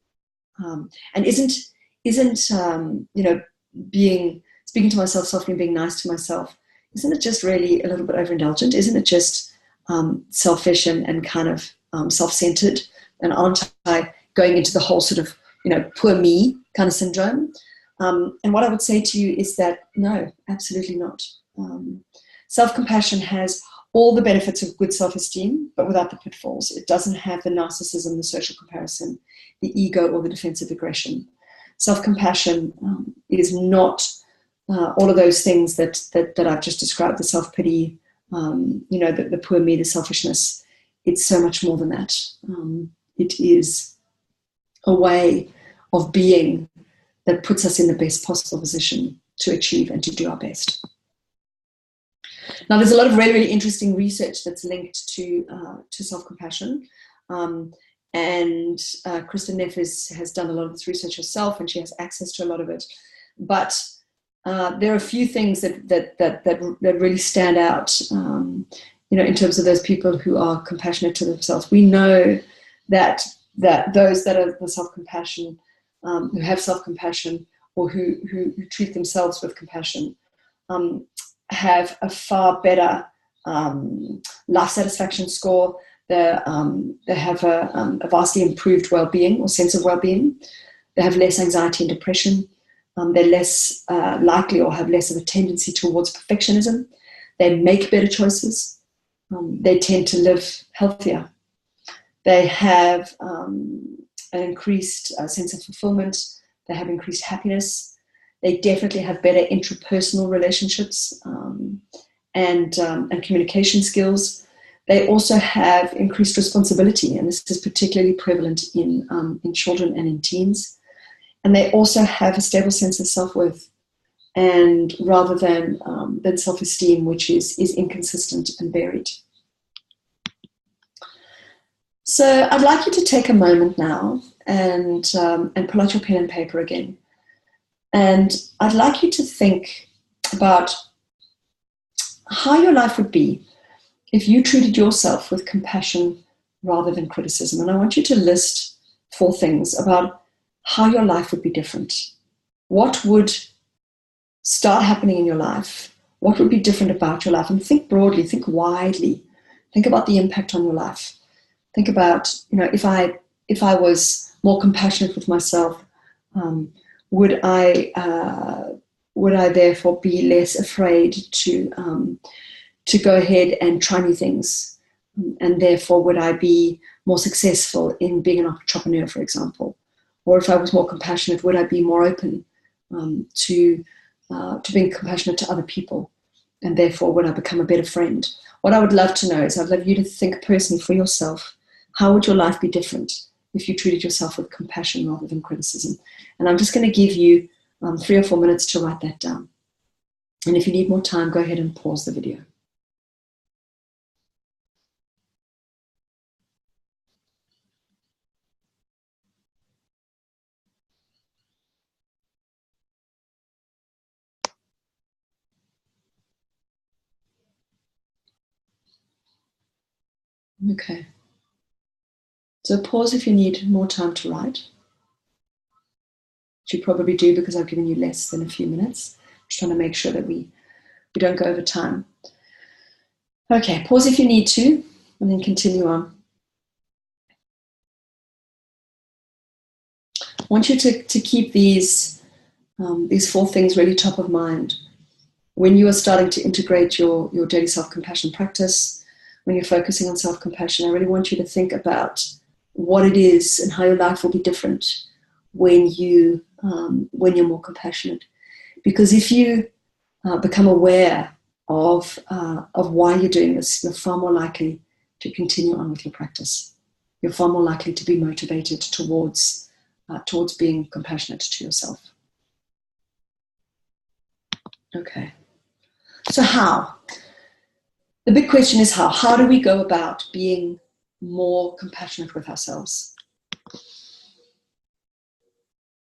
And isn't speaking to myself softly and being nice to myself, isn't it just really a little bit overindulgent? Isn't it just selfish and kind of self-centered? And aren't I going into the whole sort of, poor me kind of syndrome? And what I would say to you is that, no, absolutely not. Self-compassion has all the benefits of good self-esteem, but without the pitfalls. It doesn't have the narcissism, the social comparison, the ego, or the defensive aggression. Self-compassion is not all of those things that I've just described, the self-pity, the poor me, the selfishness. It's so much more than that. It is a way of being that puts us in the best possible position to achieve and to do our best. Now, there's a lot of really, really interesting research that's linked to self-compassion. And Kristen Neff has done a lot of this research herself, and she has access to a lot of it. But there are a few things that really stand out, in terms of those people who are compassionate to themselves. We know that those that are the self-compassion, who have self-compassion, or who treat themselves with compassion, have a far better life satisfaction score. They have a vastly improved well-being or sense of well-being. They have less anxiety and depression. They're less likely or have less of a tendency towards perfectionism. They make better choices. They tend to live healthier. They have an increased sense of fulfillment. They have increased happiness. They definitely have better interpersonal relationships and communication skills. They also have increased responsibility, and this is particularly prevalent in children and in teens. And they also have a stable sense of self-worth, and rather than self-esteem, which is inconsistent and varied. So I'd like you to take a moment now and pull out your pen and paper again. And I'd like you to think about how your life would be if you treated yourself with compassion rather than criticism. And I want you to list 4 things about how your life would be different. What would start happening in your life? What would be different about your life? And think broadly, think widely. Think about the impact on your life. Think about, if I was more compassionate with myself, would I therefore be less afraid to go ahead and try new things? And therefore, would I be more successful in being an entrepreneur, for example? Or if I was more compassionate, would I be more open to being compassionate to other people? And therefore, would I become a better friend? What I would love to know is I'd love you to think personally for yourself. How would your life be different if you treated yourself with compassion rather than criticism? And I'm just going to give you 3 or 4 minutes to write that down. And if you need more time, go ahead and pause the video. Okay. So pause if you need more time to write. Which you probably do because I've given you less than a few minutes. I'm just trying to make sure that we don't go over time. Okay, pause if you need to, and then continue on. I want you to keep these 4 things really top of mind when you are starting to integrate your daily self-compassion practice. When you're focusing on self-compassion, I really want you to think about what it is and how your life will be different when you're more compassionate. Because if you become aware of why you're doing this, you're far more likely to continue on with your practice. You're far more likely to be motivated towards being compassionate to yourself. Okay. So how? The big question is how. How do we go about being more compassionate with ourselves?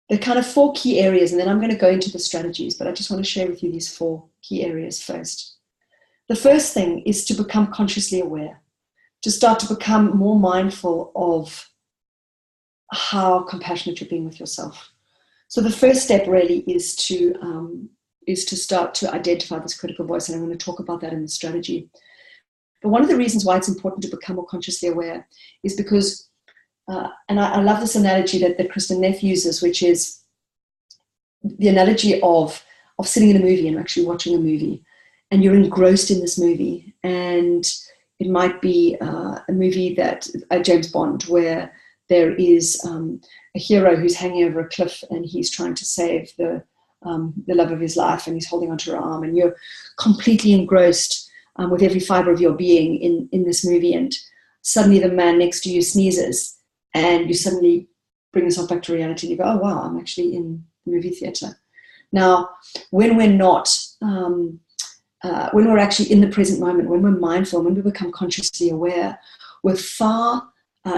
There are kind of 4 key areas, and then I'm going to go into the strategies, but I just want to share with you these 4 key areas first. The first thing is to become consciously aware, to start to become more mindful of how compassionate you're being with yourself. So the first step really is to is to start to identify this critical voice, and I'm going to talk about that in the strategy. But one of the reasons why it's important to become more consciously aware is because, and I love this analogy that Kristen Neff uses, which is the analogy of sitting in a movie and actually watching a movie, and you're engrossed in this movie, and it might be a movie that James Bond, where there is a hero who's hanging over a cliff and he's trying to save the love of his life, and he's holding onto her arm, and you're completely engrossed with every fiber of your being in this movie, and suddenly the man next to you sneezes, and you suddenly bring yourself back to reality, and you go, oh wow, I'm actually in the movie theater. Now, when we're not, when we're actually in the present moment, when we're mindful, when we become consciously aware, we're far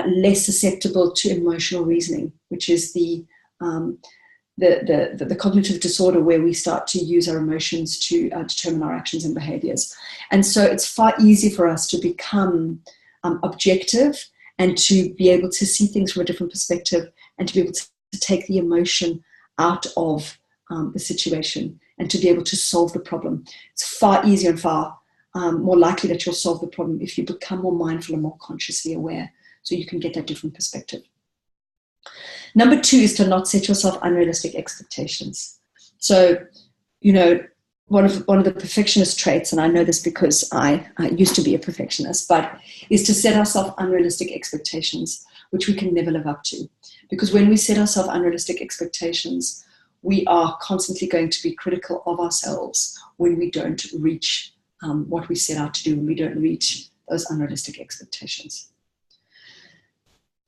less susceptible to emotional reasoning, which is the cognitive disorder where we start to use our emotions to determine our actions and behaviors. And so it's far easier for us to become objective and to be able to see things from a different perspective, and to be able to take the emotion out of the situation and to be able to solve the problem. It's far easier and far more likely that you'll solve the problem if you become more mindful and more consciously aware, so you can get that different perspective. Number 2 is to not set yourself unrealistic expectations. So, one of the perfectionist traits, and I know this because I used to be a perfectionist, but is to set ourselves unrealistic expectations, which we can never live up to. Because when we set ourselves unrealistic expectations, we are constantly going to be critical of ourselves when we don't reach what we set out to do, when we don't reach those unrealistic expectations.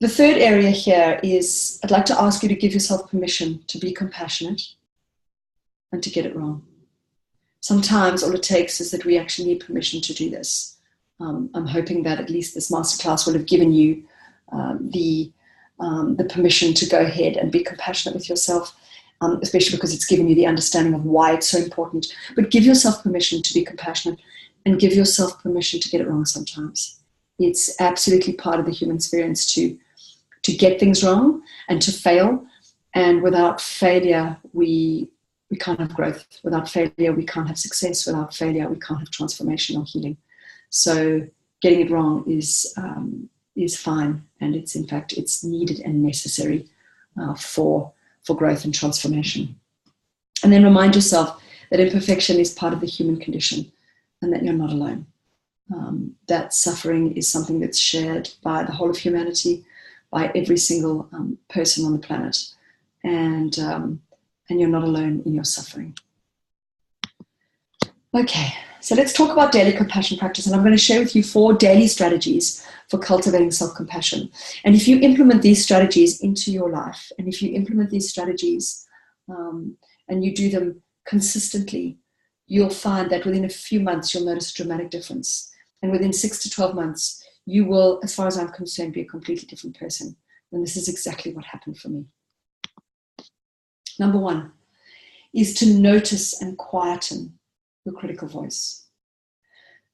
The third area here is, I'd like to ask you to give yourself permission to be compassionate and to get it wrong. Sometimes all it takes is that we actually need permission to do this. I'm hoping that at least this masterclass will have given you the permission to go ahead and be compassionate with yourself, especially because it's given you the understanding of why it's so important. But give yourself permission to be compassionate, and give yourself permission to get it wrong sometimes. It's absolutely part of the human experience to get things wrong and to fail. And without failure, we can't have growth. Without failure, we can't have success. Without failure, we can't have transformation or healing. So getting it wrong is fine, and it's needed and necessary for growth and transformation. And then remind yourself that imperfection is part of the human condition, and that you're not alone. That suffering is something that's shared by the whole of humanity, by every single person on the planet, and you're not alone in your suffering. Okay, so let's talk about daily compassion practice, and I'm going to share with you 4 daily strategies for cultivating self-compassion. And if you implement these strategies into your life, and if you implement these strategies and you do them consistently, you'll find that within a few months you'll notice a dramatic difference. And within 6 to 12 months, you will, as far as I'm concerned, be a completely different person. And this is exactly what happened for me. Number 1 is to notice and quieten your critical voice.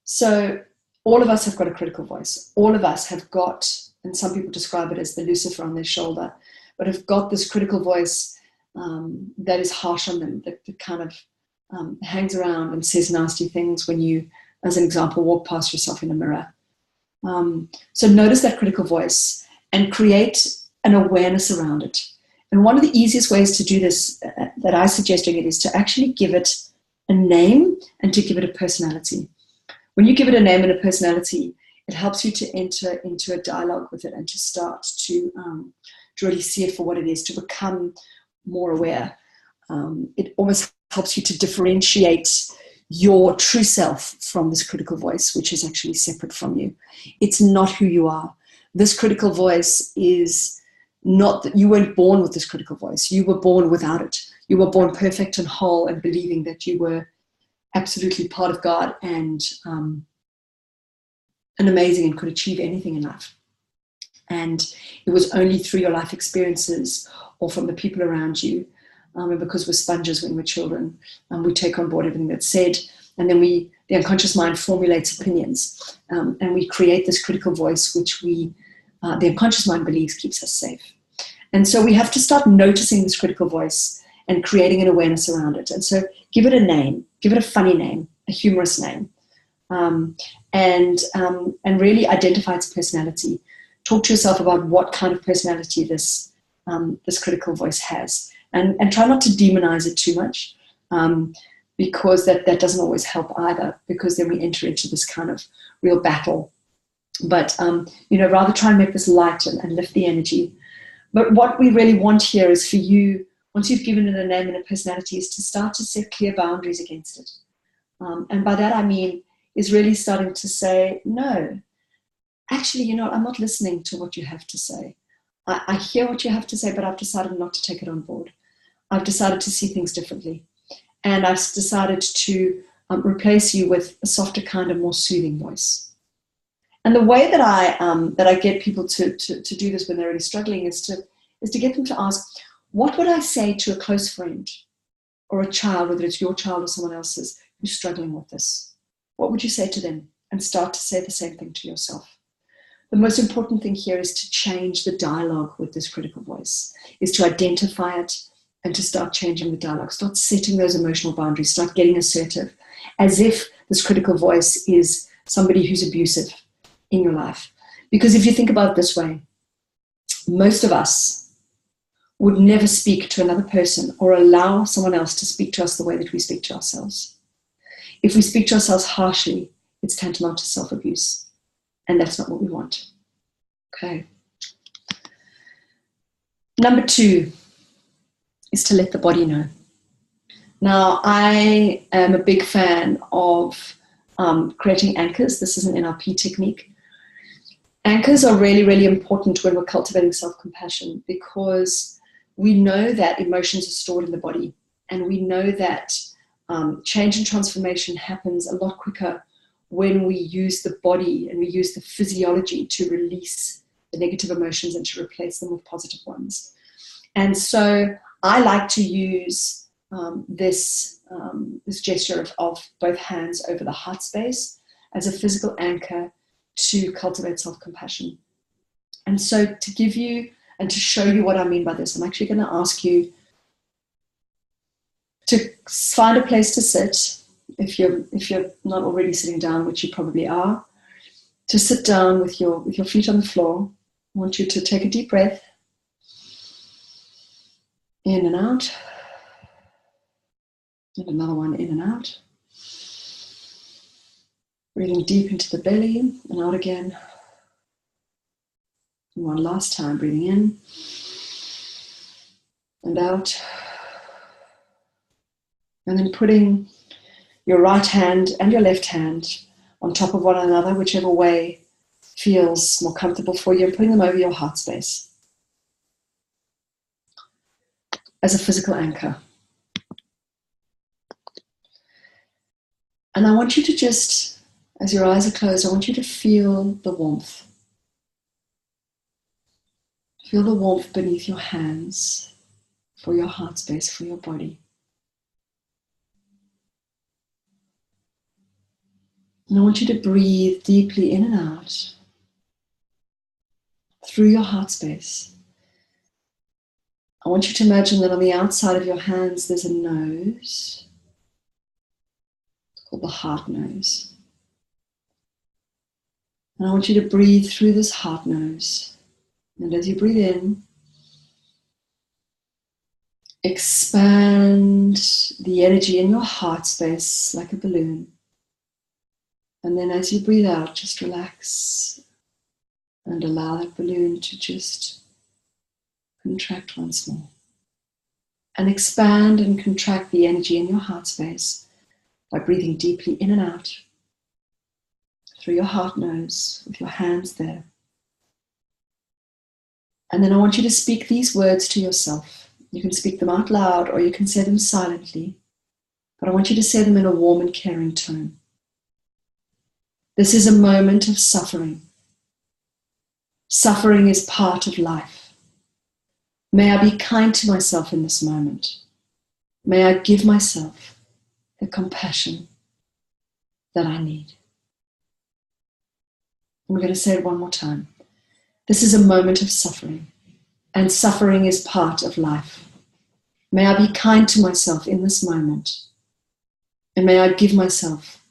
So all of us have got a critical voice. All of us have got, and some people describe it as the Lucifer on their shoulder, but have got this critical voice that is harsh on them, that kind of hangs around and says nasty things when you, as an example, walk past yourself in a mirror. So notice that critical voice and create an awareness around it. And one of the easiest ways to do this that I suggest doing it is to actually give it a name and to give it a personality. When you give it a name and a personality, it helps you to enter into a dialogue with it and to start to really see it for what it is, to become more aware. It almost helps you to differentiate your true self from this critical voice, which is actually separate from you. It's not who you are. This critical voice is not that you weren't born with this critical voice. You were born without it. You were born perfect and whole and believing that you were absolutely part of God and amazing and could achieve anything in life. And it was only through your life experiences or from the people around you, and because we're sponges when we're children, we take on board everything that's said, and then the unconscious mind formulates opinions, and we create this critical voice which the unconscious mind believes keeps us safe. And so we have to start noticing this critical voice and creating an awareness around it. And so give it a name, give it a funny name, a humorous name, and really identify its personality. Talk to yourself about what kind of personality this critical voice has, and try not to demonize it too much, because that doesn't always help either, because then we enter into this kind of real battle. But rather try and make this light and lift the energy. But what we really want here is for you, once you've given it a name and a personality, is to start to set clear boundaries against it. And by that I mean is really starting to say, no, actually, I'm not listening to what you have to say. I hear what you have to say, but I've decided not to take it on board. I've decided to see things differently. And I've decided to replace you with a softer, kind of more soothing voice. And the way that I get people to do this when they're really struggling is to get them to ask, what would I say to a close friend or a child, whether it's your child or someone else's, who's struggling with this? What would you say to them? And start to say the same thing to yourself. The most important thing here is to change the dialogue with this critical voice, is to identify it and to start changing the dialogue. Start setting those emotional boundaries. Start getting assertive, as if this critical voice is somebody who's abusive in your life. Because if you think about it this way, most of us would never speak to another person or allow someone else to speak to us the way that we speak to ourselves. If we speak to ourselves harshly, it's tantamount to self-abuse. And that's not what we want. Okay. Number 2 is to let the body know. Now, I am a big fan of creating anchors. This is an NLP technique. Anchors are really, really important when we're cultivating self-compassion, because we know that emotions are stored in the body, and we know that change and transformation happens a lot quicker when we use the body and we use the physiology to release the negative emotions and to replace them with positive ones. And so I like to use this gesture of both hands over the heart space as a physical anchor to cultivate self-compassion. And so to give you and to show you what I mean by this, I'm actually going to ask you to find a place to sit. If you're not already sitting down, which you probably are, to sit down with your feet on the floor. I want you to take a deep breath. In and out. And another one in and out. Breathing deep into the belly and out again. And one last time, breathing in and out. And then putting your right hand and your left hand on top of one another, whichever way feels more comfortable for you, and putting them over your heart space as a physical anchor. And I want you to just, as your eyes are closed, I want you to feel the warmth. Feel the warmth beneath your hands, for your heart space, for your body. And I want you to breathe deeply in and out through your heart space. I want you to imagine that on the outside of your hands there's a nose. It's called the heart nose. And I want you to breathe through this heart nose. And as you breathe in, expand the energy in your heart space like a balloon. And then as you breathe out, just relax and allow that balloon to just contract once more. And expand and contract the energy in your heart space by breathing deeply in and out through your heart nose with your hands there. And then I want you to speak these words to yourself. You can speak them out loud or you can say them silently, but I want you to say them in a warm and caring tone. This is a moment of suffering. Suffering is part of life. May I be kind to myself in this moment. May I give myself the compassion that I need. I'm going to say it one more time. This is a moment of suffering, and suffering is part of life. May I be kind to myself in this moment. And may I give myself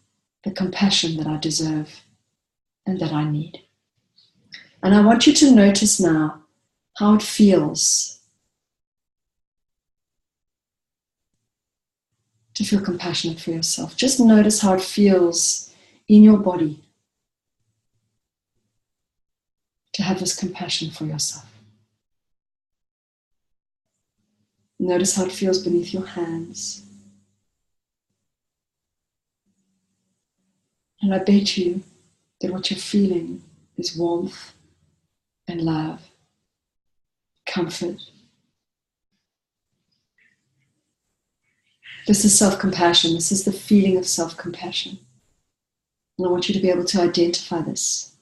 the compassion that I deserve and that I need. And I want you to notice now how it feels to feel compassionate for yourself. Just notice how it feels in your body to have this compassion for yourself. Notice how it feels beneath your hands. And I bet you that what you're feeling is warmth and love, comfort. This is self-compassion. This is the feeling of self-compassion. And I want you to be able to identify this.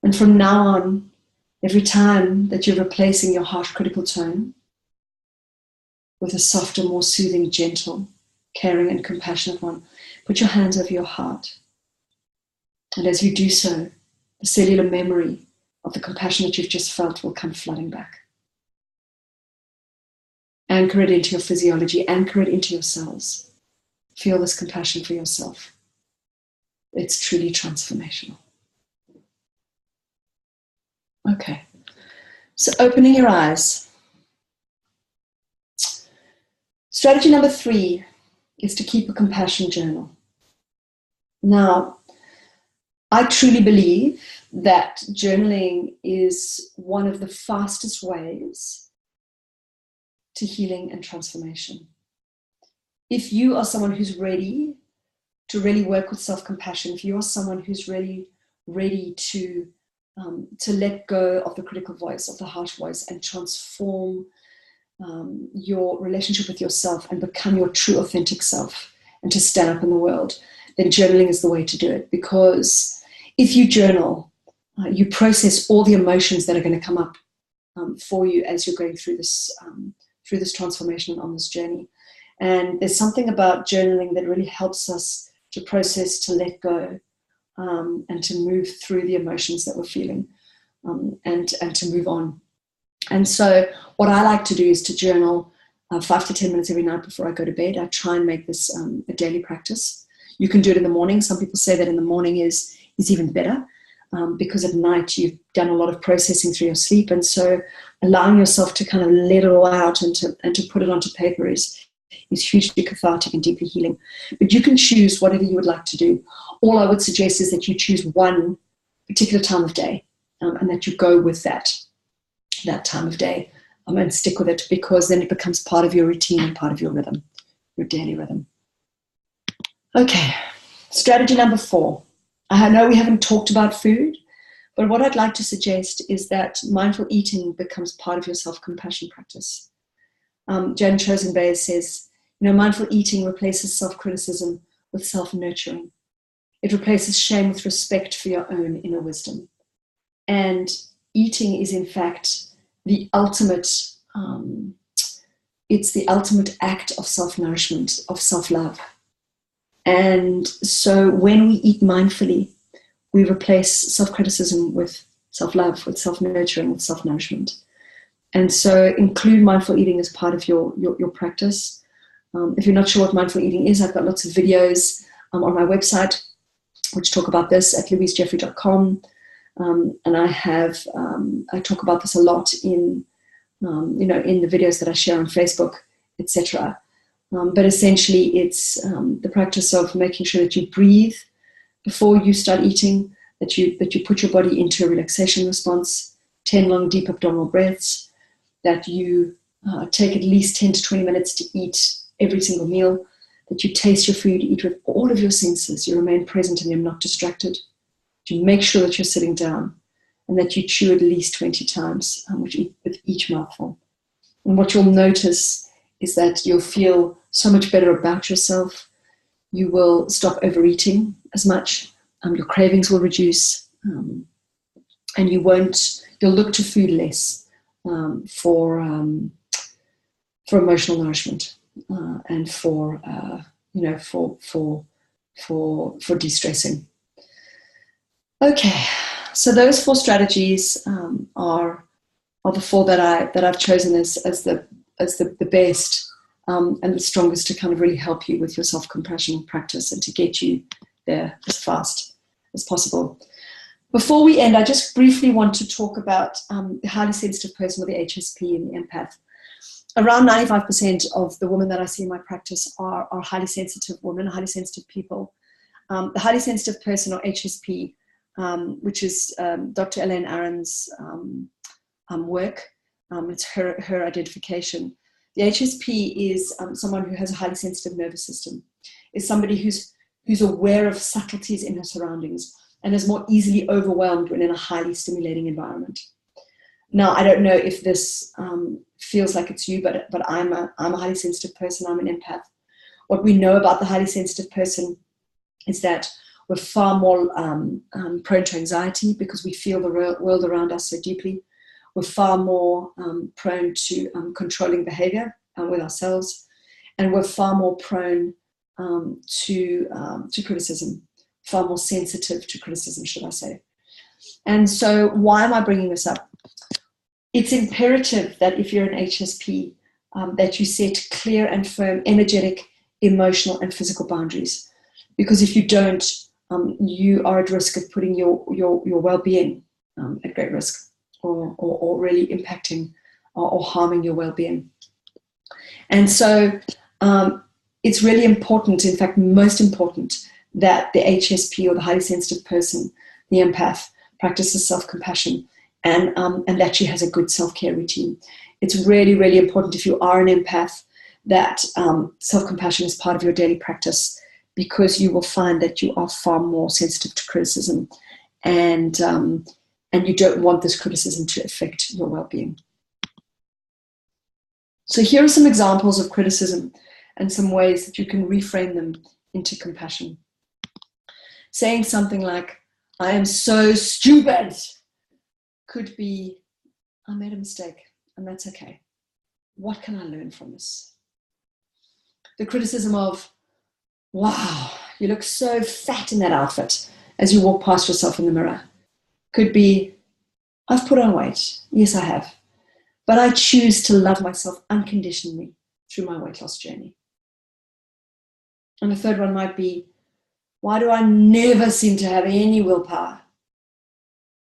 And from now on, every time that you're replacing your harsh critical tone with a softer, more soothing, gentle, caring and compassionate one, put your hands over your heart. And as you do so, the cellular memory of the compassion that you've just felt will come flooding back. Anchor it into your physiology, anchor it into your cells. Feel this compassion for yourself. It's truly transformational. Okay, so opening your eyes. Strategy number 3 is to keep a compassion journal. Now, I truly believe that journaling is one of the fastest ways to healing and transformation. If you are someone who's ready to really work with self-compassion, if you are someone who's really ready to let go of the critical voice, of the harsh voice, and transform your relationship with yourself and become your true authentic self and to stand up in the world, then journaling is the way to do it. Because if you journal, you process all the emotions that are going to come up for you as you're going through this transformation and on this journey. And there's something about journaling that really helps us to process, to let go, and to move through the emotions that we're feeling, and to move on. And so what I like to do is to journal 5 to 10 minutes every night before I go to bed. I try and make this a daily practice. You can do it in the morning. Some people say that in the morning is even better, because at night you've done a lot of processing through your sleep. And so allowing yourself to kind of let it all out and to put it onto paper is hugely cathartic and deeply healing. But you can choose whatever you would like to do. All I would suggest is that you choose one particular time of day, and that you go with that time of day, and stick with it, because then it becomes part of your routine and part of your rhythm, your daily rhythm. Okay, strategy number 4. I know we haven't talked about food, but what I'd like to suggest is that mindful eating becomes part of your self-compassion practice. Jan Chosenbay says, mindful eating replaces self-criticism with self-nurturing. It replaces shame with respect for your own inner wisdom. And eating is in fact the ultimate, it's the ultimate act of self-nourishment, of self-love. And so when we eat mindfully, we replace self-criticism with self-love, with self-nurturing, with self-nourishment. And so include mindful eating as part of your practice. If you're not sure what mindful eating is, I've got lots of videos on my website which talk about this at louisejeffrey.com. And I talk about this a lot in the videos that I share on Facebook, etc. But essentially, it's the practice of making sure that you breathe before you start eating, that you put your body into a relaxation response, 10 long, deep abdominal breaths, that you take at least 10 to 20 minutes to eat every single meal, that you taste your food, eat with all of your senses, you remain present and you're not distracted. You make sure that you're sitting down, and that you chew at least 20 times with each mouthful. And what you'll notice is that you'll feel so much better about yourself. You will stop overeating as much. Your cravings will reduce, and you'll look to food less for emotional nourishment and for de-stressing. Okay, so those 4 strategies are the 4 that I've chosen as the the best and the strongest to kind of really help you with your self-compassion practice and to get you there as fast as possible. Before we end, I just briefly want to talk about the highly sensitive person with the HSP and the empath. Around 95% of the women that I see in my practice are highly sensitive women, highly sensitive people. The highly sensitive person, or HSP, which is Dr. Elaine Aron's work. It's her identification. The HSP is someone who has a highly sensitive nervous system. Is somebody who's aware of subtleties in her surroundings and is more easily overwhelmed when in a highly stimulating environment. Now, I don't know if this feels like it's you, but I'm a highly sensitive person. I'm an empath. What we know about the highly sensitive person is that we're far more prone to anxiety because we feel the world around us so deeply. We're far more prone to controlling behavior with ourselves, and we're far more prone to criticism, far more sensitive to criticism, should I say. And so why am I bringing this up? It's imperative that if you're an HSP, that you set clear and firm energetic, emotional, and physical boundaries. Because if you don't, you are at risk of putting your well-being at great risk, or really impacting or harming your well-being. And so it's really important, in fact, most important, that the HSP, or the highly sensitive person, the empath, practices self-compassion and that she has a good self-care routine. It's really, really important, if you are an empath, that self-compassion is part of your daily practice, because you will find that you are far more sensitive to criticism, and you don't want this criticism to affect your well-being. So here are some examples of criticism and some ways that you can reframe them into compassion. Saying something like, "I am so stupid," could be, "I made a mistake and that's okay. What can I learn from this?" The criticism of, "Wow, you look so fat in that outfit," as you walk past yourself in the mirror, could be, "I've put on weight. Yes, I have. But I choose to love myself unconditionally through my weight loss journey." And the third one might be, "Why do I never seem to have any willpower?"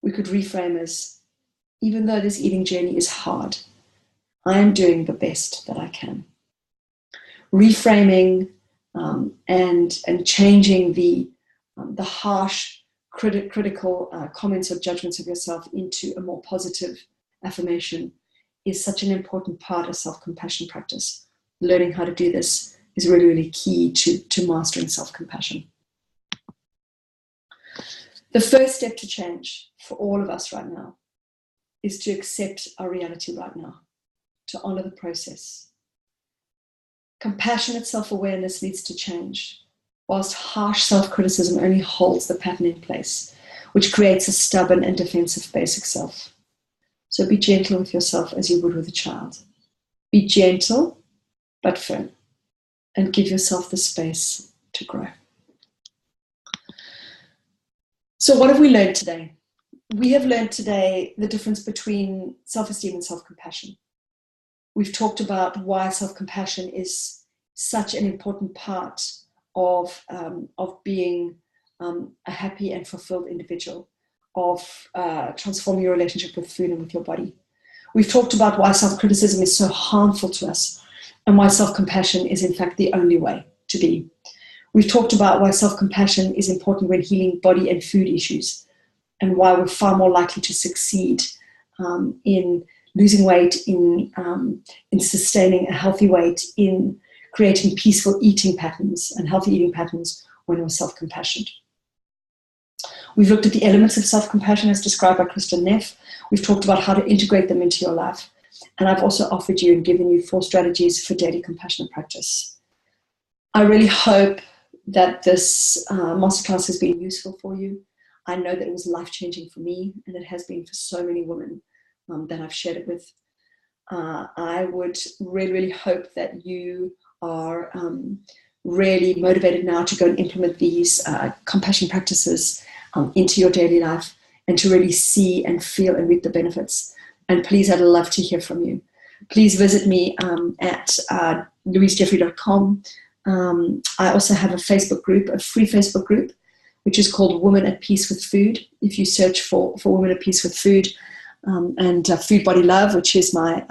We could reframe as, "Even though this eating journey is hard, I am doing the best that I can." Reframing and changing the harsh, critical comments or judgments of yourself into a more positive affirmation is such an important part of self-compassion practice. Learning how to do this is really, really key to mastering self-compassion. The first step to change for all of us right now is to accept our reality right now, to honor the process. Compassionate self-awareness leads to change, whilst harsh self-criticism only holds the pattern in place, which creates a stubborn and defensive basic self. So be gentle with yourself as you would with a child. Be gentle but firm, and give yourself the space to grow. So what have we learned today? We have learned today the difference between self-esteem and self-compassion. We've talked about why self-compassion is such an important part of being a happy and fulfilled individual, of transforming your relationship with food and with your body. We've talked about why self-criticism is so harmful to us, and why self-compassion is in fact the only way to be. We've talked about why self-compassion is important when healing body and food issues, and why we're far more likely to succeed in losing weight, in sustaining a healthy weight, in creating peaceful eating patterns and healthy eating patterns when we're self-compassionate. We've looked at the elements of self-compassion as described by Kristen Neff. We've talked about how to integrate them into your life. And I've also offered you and given you 4 strategies for daily compassionate practice. I really hope that this masterclass has been useful for you. I know that it was life-changing for me, and it has been for so many women that I've shared it with. I would really, really hope that you are really motivated now to go and implement these compassion practices into your daily life, and to really see and feel and reap the benefits. And please, I'd love to hear from you. please visit me at louisejeffrey.com. I also have a Facebook group, a free Facebook group, which is called Women at Peace with Food. If you search for Women at Peace with Food, and Food Body Love, which is my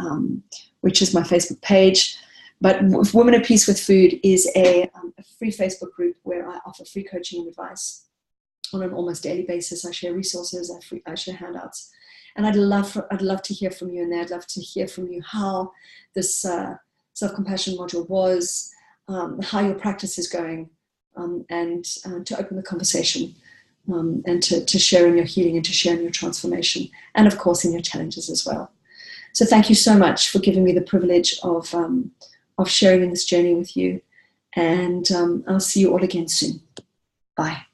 Facebook page. But Women at Peace with Food is a free Facebook group where I offer free coaching and advice on an almost daily basis. I share resources, I share handouts, and I'd love to hear from you in there. I'd love to hear from you how this self-compassion module was, how your practice is going, and to open the conversation, and to share in your healing and to share in your transformation, and of course in your challenges as well. So thank you so much for giving me the privilege of sharing in this journey with you, and I'll see you all again soon. Bye.